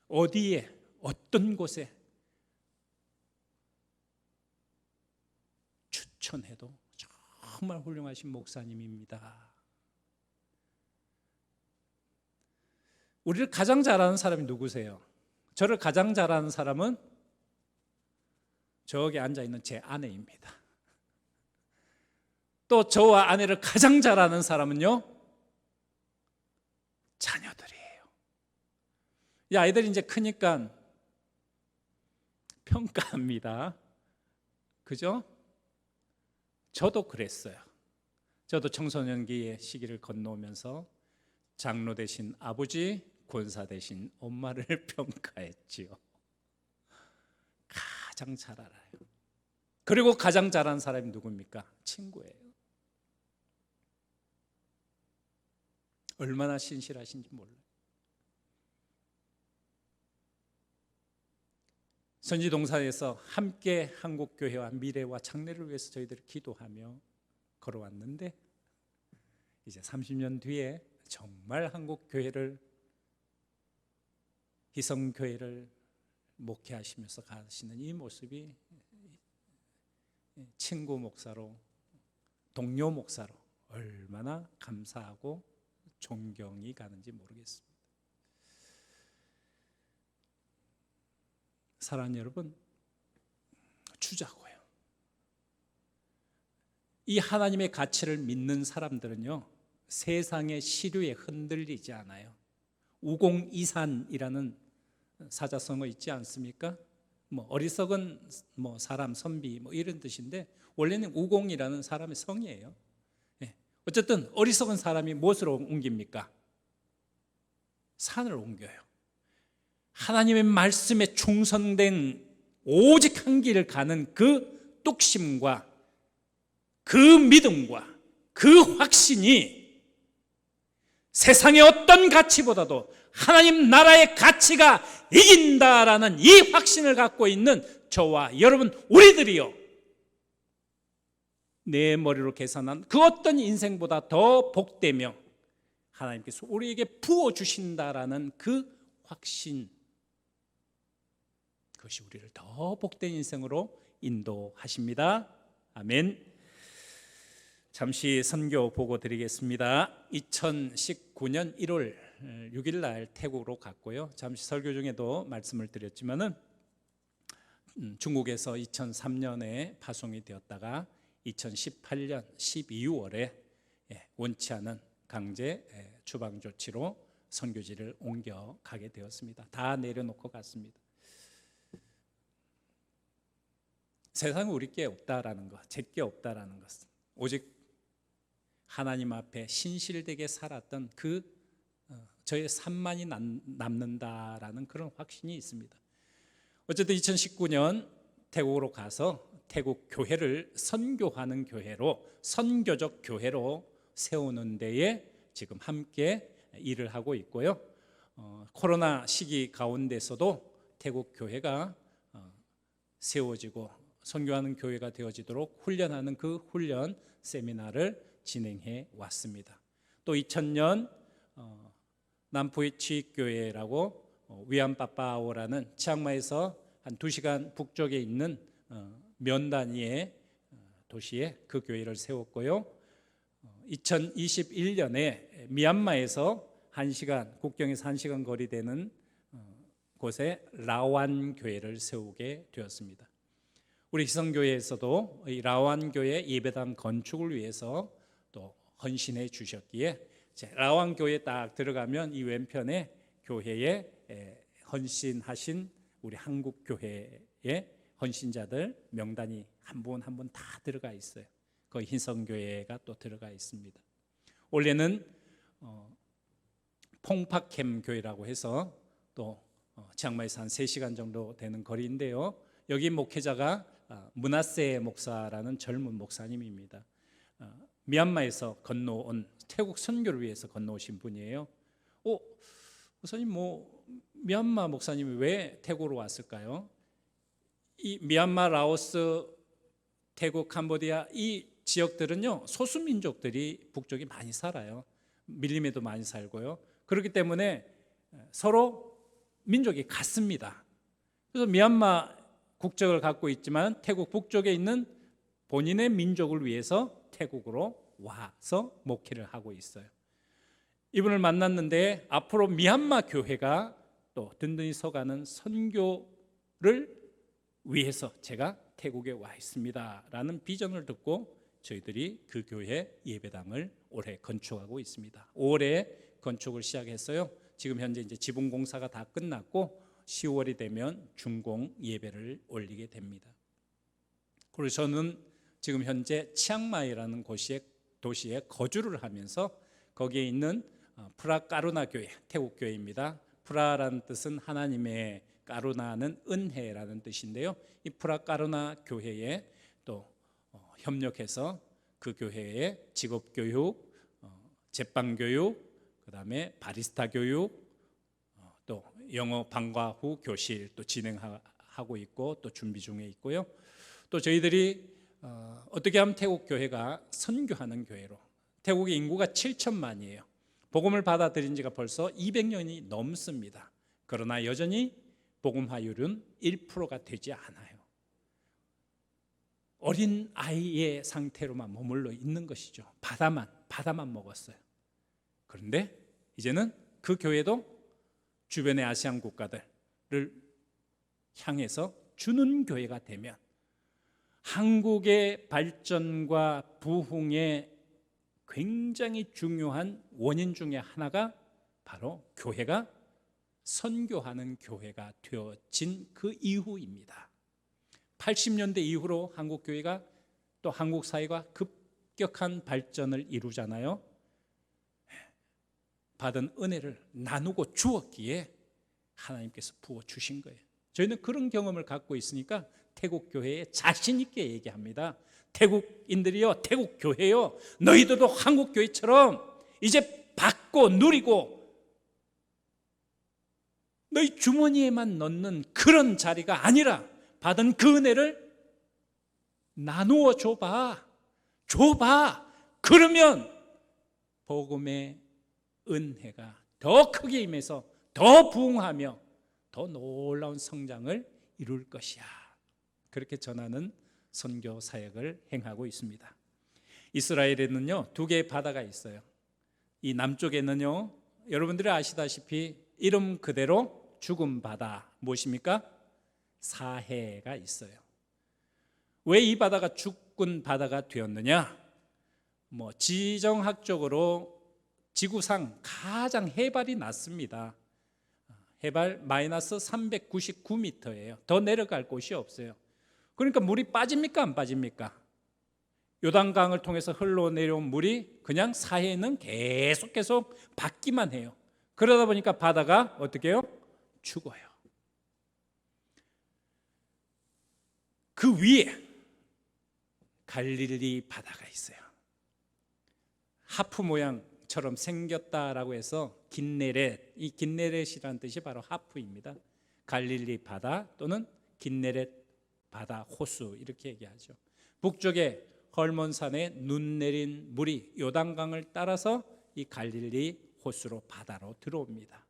어디에 어떤 곳에 추천해도 정말 훌륭하신 목사님입니다. 우리를 가장 잘 아는 사람이 누구세요? 저를 가장 잘 아는 사람은 저기 앉아있는 제 아내입니다. 또 저와 아내를 가장 잘 아는 사람은요, 자녀들이에요. 이 아이들이 이제 크니까 평가합니다. 그죠? 저도 그랬어요. 저도 청소년기의 시기를 건너오면서 장로 되신 아버지, 권사 되신 엄마를 평가했지요. 가장 잘 알아요. 그리고 가장 잘하는 사람이 누굽니까? 친구예요. 얼마나 신실하신지 몰라요. 선지동산에서 함께 한국교회와 미래와 장래를 위해서 저희들이 기도하며 걸어왔는데, 이제 30년 뒤에 정말 한국교회를, 희성교회를 목회하시면서 가시는 이 모습이 친구 목사로, 동료 목사로 얼마나 감사하고 존경이 가는지 모르겠습니다. 사랑하는 여러분, 주자고요. 이 하나님의 가치를 믿는 사람들은요, 세상의 시류에 흔들리지 않아요. 우공이산이라는 사자성어 있지 않습니까? 어리석은 사람, 선비 이런 뜻인데, 원래는 우공이라는 사람의 성이에요. 어쨌든 어리석은 사람이 무엇으로 옮깁니까? 산을 옮겨요. 하나님의 말씀에 충성된 오직 한 길을 가는 그 뚝심과 그 믿음과 그 확신이 세상의 어떤 가치보다도 하나님 나라의 가치가 이긴다라는 이 확신을 갖고 있는 저와 여러분, 우리들이요, 내 머리로 계산한 그 어떤 인생보다 더 복되며 하나님께서 우리에게 부어주신다라는 그 확신, 그것이 우리를 더 복된 인생으로 인도하십니다. 아멘. 잠시 선교 보고 드리겠습니다. 2019년 1월 6일 날 태국으로 갔고요. 잠시 설교 중에도 말씀을 드렸지만은 중국에서 2003년에 파송이 되었다가 2018년 12월에 원치 않은 강제 추방 조치로 선교지를 옮겨가게 되었습니다. 다 내려놓고 갔습니다. 세상에 우리 게 없다라는 것, 제게 없다라는 것, 오직 하나님 앞에 신실되게 살았던 저의 삶만이 남는다라는 그런 확신이 있습니다. 어쨌든 2019년 태국으로 가서 태국 교회를 선교하는 교회로, 선교적 교회로 세우는 데에 지금 함께 일을 하고 있고요. 코로나 시기 가운데서도 태국 교회가 세워지고 선교하는 교회가 되어지도록 훈련하는 그 훈련 세미나를 진행해 왔습니다. 또 2000년 남포의 치익교회라고 위안빠빠오라는 치앙마이에서 한 2시간 북쪽에 있는 면 단위의 도시에 그 교회를 세웠고요. 2021년에 미얀마에서 국경에서 1시간 거리 되는 곳에 라완 교회를 세우게 되었습니다. 우리 희성교회에서도 이 라완 교회 예배당 건축을 위해서 또 헌신해 주셨기에 라완 교회에 딱 들어가면 이 왼편에 교회에 헌신하신 우리 한국 교회의 헌신자들 명단이 한 분 한 분 다 들어가 있어요. 거기 희성교회가 또 들어가 있습니다. 올해는 퐁파캠 교회라고 해서 또 치앙마이에서 한 3시간 정도 되는 거리인데요. 여기 목회자가 문하세 목사라는 젊은 목사님입니다. 미얀마에서 건너온 태국 선교를 위해서 건너오신 분이에요. 목사님 미얀마 목사님이 왜 태국으로 왔을까요? 이 미얀마, 라오스, 태국, 캄보디아 이 지역들은요 소수민족들이 북쪽에 많이 살아요. 밀림에도 많이 살고요. 그렇기 때문에 서로 민족이 같습니다. 그래서 미얀마 국적을 갖고 있지만 태국 북쪽에 있는 본인의 민족을 위해서 태국으로 와서 목회를 하고 있어요. 이분을 만났는데 앞으로 미얀마 교회가 또 든든히 서가는 선교를 위해서 제가 태국에 와 있습니다 라는 비전을 듣고 저희들이 그 교회 예배당을 올해 건축하고 있습니다. 5월에 건축을 시작했어요. 지금 현재 이제 지붕 공사가 다 끝났고 10월이 되면 준공 예배를 올리게 됩니다. 그리고 저는 지금 현재 치앙마이라는 도시에 거주를 하면서 거기에 있는 프라까루나 교회, 태국 교회입니다. 프라라는 뜻은 하나님의, 까루나는 은혜라는 뜻인데요. 이 프라까루나 교회에 또 협력해서 그 교회에 직업교육, 제빵교육, 그다음에 바리스타 교육, 또 영어 방과 후 교실 또 진행하고 있고 또 준비 중에 있고요. 또 저희들이 어떻게 하면 태국 교회가 선교하는 교회로, 태국의 인구가 7천만이에요. 복음을 받아들인 지가 벌써 200년이 넘습니다. 그러나 여전히 복음화율은 1%가 되지 않아요. 어린 아이의 상태로만 머물러 있는 것이죠. 바다만 먹었어요. 그런데 이제는 그 교회도 주변의 아시안 국가들을 향해서 주는 교회가 되면 한국의 발전과 부흥의 굉장히 중요한 원인 중에 하나가 바로 교회가 선교하는 교회가 되어진 그 이후입니다. 80년대 이후로 한국 교회가 또 한국 사회가 급격한 발전을 이루잖아요. 받은 은혜를 나누고 주었기에 하나님께서 부어 주신 거예요. 저희는 그런 경험을 갖고 있으니까 태국 교회에 자신 있게 얘기합니다. 태국인들이요, 태국 교회요, 너희들도 한국 교회처럼 이제 받고 누리고 너희 주머니에만 넣는 그런 자리가 아니라 받은 그 은혜를 나누어 줘봐. 그러면 복음의 은혜가 더 크게 임해서 더 부흥하며 더 놀라운 성장을 이룰 것이야. 그렇게 전하는 선교 사역을 행하고 있습니다. 이스라엘에는요 2개의 바다가 있어요. 이 남쪽에는요 여러분들이 아시다시피 이름 그대로 죽은 바다, 무엇입니까? 사해가 있어요. 왜 이 바다가 죽은 바다가 되었느냐? 지정학적으로 지구상 가장 해발이 낮습니다. 해발 마이너스 399m예요. 더 내려갈 곳이 없어요. 그러니까 물이 빠집니까 안 빠집니까? 요단강을 통해서 흘러내려온 물이 그냥 사해는 계속 받기만 해요. 그러다 보니까 바다가 어떻게 해요? 죽어요. 그 위에 갈릴리 바다가 있어요. 하프 모양처럼 생겼다라고 해서 긴네렛, 이 긴네렛이라는 뜻이 바로 하프입니다. 갈릴리 바다 또는 긴네렛 바다, 호수 이렇게 얘기하죠. 북쪽에 헐몬산에 눈 내린 물이 요단강을 따라서 이 갈릴리 호수로 바다로 들어옵니다.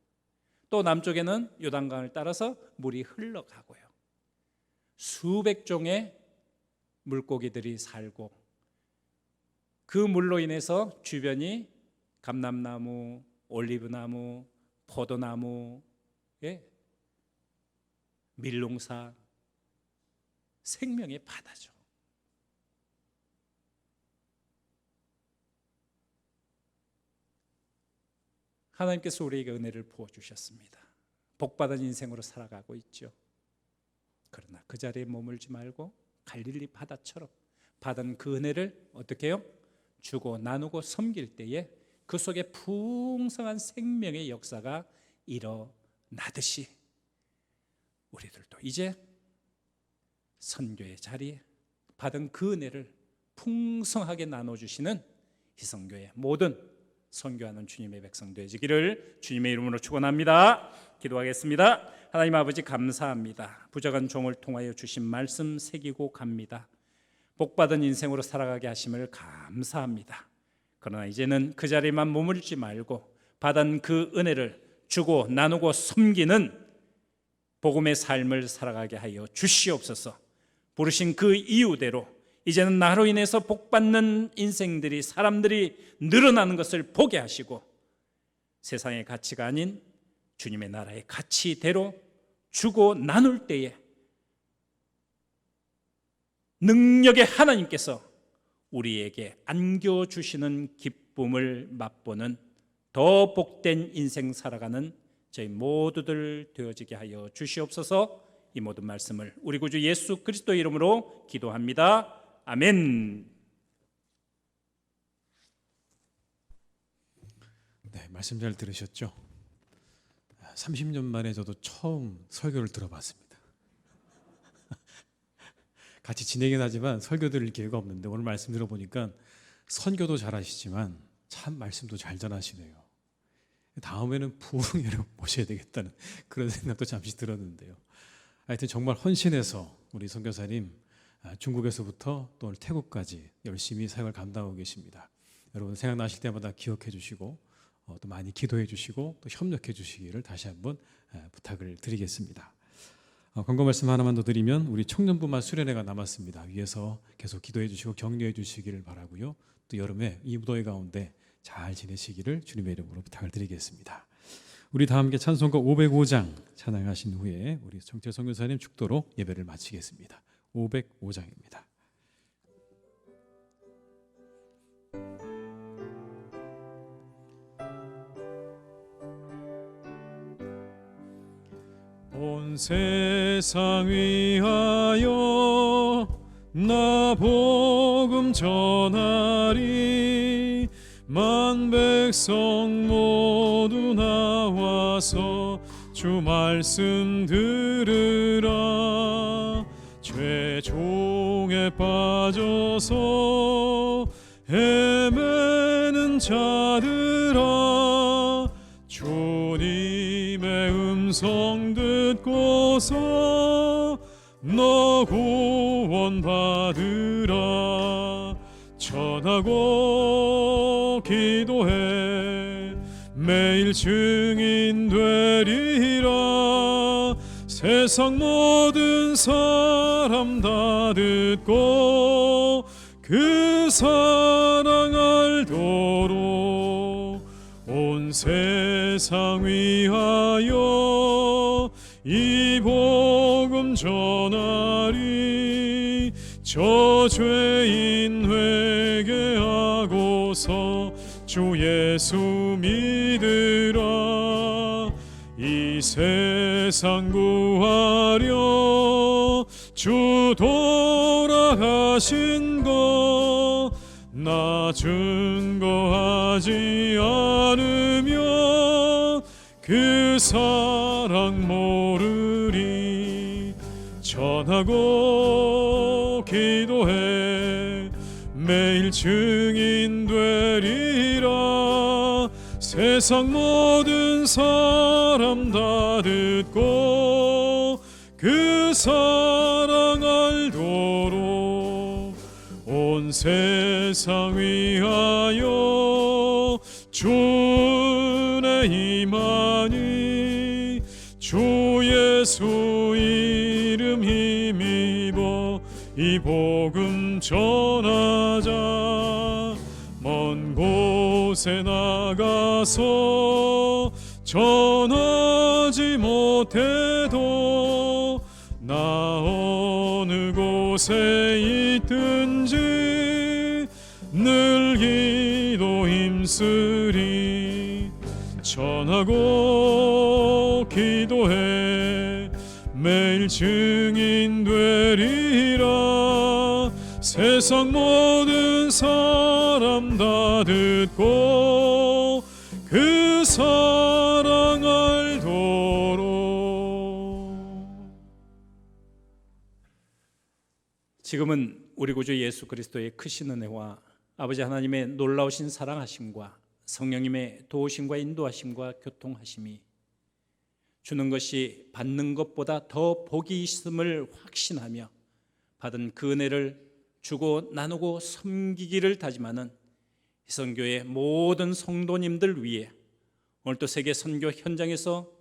또 남쪽에는 요단강을 따라서 물이 흘러가고요. 수백 종의 물고기들이 살고 그 물로 인해서 주변이 감람나무, 올리브나무, 포도나무, 밀농사, 생명의 바다죠. 하나님께서 우리에게 은혜를 부어주셨습니다. 복받은 인생으로 살아가고 있죠. 그러나 그 자리에 머물지 말고 갈릴리 바다처럼 받은 그 은혜를 어떻게 해요? 주고 나누고 섬길 때에 그 속에 풍성한 생명의 역사가 일어나듯이 우리들도 이제 선교의 자리에 받은 그 은혜를 풍성하게 나눠주시는 희성교회 모든 선교하는 주님의 백성 되시기를 주님의 이름으로 축원합니다. 기도하겠습니다. 하나님 아버지 감사합니다. 부족한 종을 통하여 주신 말씀 새기고 갑니다. 복받은 인생으로 살아가게 하심을 감사합니다. 그러나 이제는 그 자리에만 머물지 말고 받은 그 은혜를 주고 나누고 섬기는 복음의 삶을 살아가게 하여 주시옵소서. 부르신 그 이유대로 이제는 나로 인해서 복받는 인생들이, 사람들이 늘어나는 것을 보게 하시고 세상의 가치가 아닌 주님의 나라의 가치대로 주고 나눌 때에 능력의 하나님께서 우리에게 안겨주시는 기쁨을 맛보는 더 복된 인생 살아가는 저희 모두들 되어지게 하여 주시옵소서. 이 모든 말씀을 우리 구주 예수 그리스도의 이름으로 기도합니다. 아멘. 네, 말씀 잘 들으셨죠? 30년 만에 저도 처음 설교를 들어봤습니다. 같이 진행은 하지만 설교 들을 기회가 없는데 오늘 말씀 들어보니까 선교도 잘하시지만 참 말씀도 잘 전하시네요. 다음에는 부흥회를 모셔야 되겠다는 그런 생각도 잠시 들었는데요. 하여튼 정말 헌신해서 우리 선교사님 중국에서부터 또 오늘 태국까지 열심히 사역을 감당하고 계십니다. 여러분 생각나실 때마다 기억해 주시고 또 많이 기도해 주시고 또 협력해 주시기를 다시 한번 부탁을 드리겠습니다. 광고 말씀 하나만 더 드리면 우리 청년부만 수련회가 남았습니다. 위에서 계속 기도해 주시고 격려해 주시기를 바라고요. 또 여름에 이 무더위 가운데 잘 지내시기를 주님의 이름으로 부탁을 드리겠습니다. 우리 다 함께 찬송가 505장 찬양하신 후에 우리 정철 선교사님 축도로 예배를 마치겠습니다. 505장입니다. 온 세상 위하여 나 복음 전하리 만 백성 모두 나와서 주 말씀 들으라 죄종에 빠져서 헤매는 자들아 주님의 음성 듣고서 너 구원 받으라 전하고 기도해 매일 증인 되리라 세상 모든 사람 다 듣고 그 사랑 알도록 온 세상 위하여 이 복음 전하리 저 죄인 회개하고서 주 예수 믿으라 이 세상 구하려 주 돌아가신 것 나 증거하지 않으면 그 사랑 모르리. 전하고 기도해 매일 증인 되리라. 세상 모든 사람 다 듣고 그 사랑 알도록 온 세상 위하여 주의 임하니 주 예수 이름 힘입어 이 복음 전하자. 먼 곳에 나가서 전하지 못해도 나 어느 곳에 있든지 늘 기도 힘쓰리. 전하고 기도해 매일 증인 되리라. 세상 모든 사람 다 듣고 그 사랑 알도록. 지금은 우리 구주 예수 그리스도의 크신 은혜와 아버지 하나님의 놀라우신 사랑하심과 성령님의 도우심과 인도하심과 교통하심이 주는 것이 받는 것보다 더 복이 있음을 확신하며 받은 그 은혜를 주고 나누고 섬기기를 다짐하는 희성교회 모든 성도님들 위해 오늘도 세계 선교 현장에서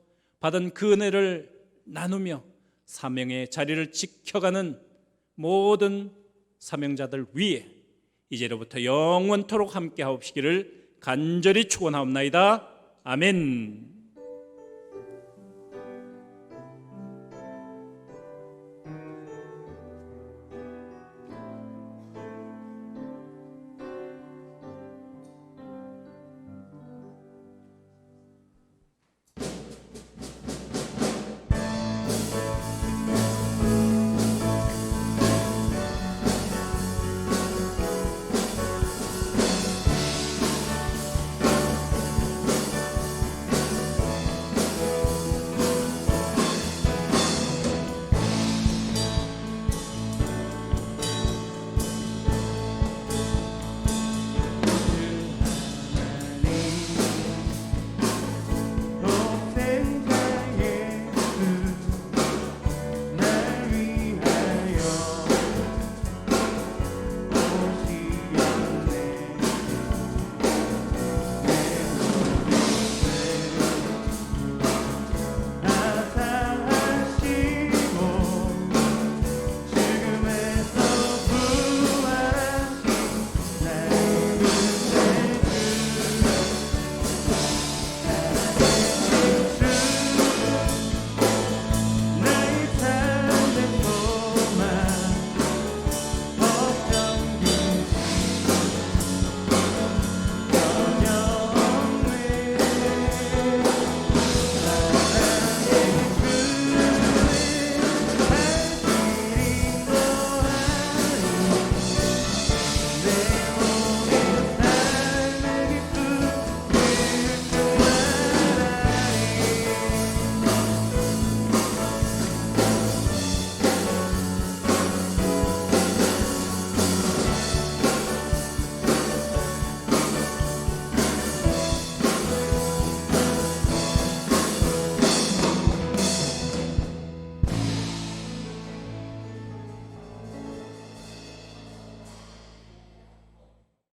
받은 그 은혜를 나누며 사명의 자리를 지켜가는 모든 사명자들 위해 이제로부터 영원토록 함께 하옵시기를 간절히 축원하옵나이다. 아멘.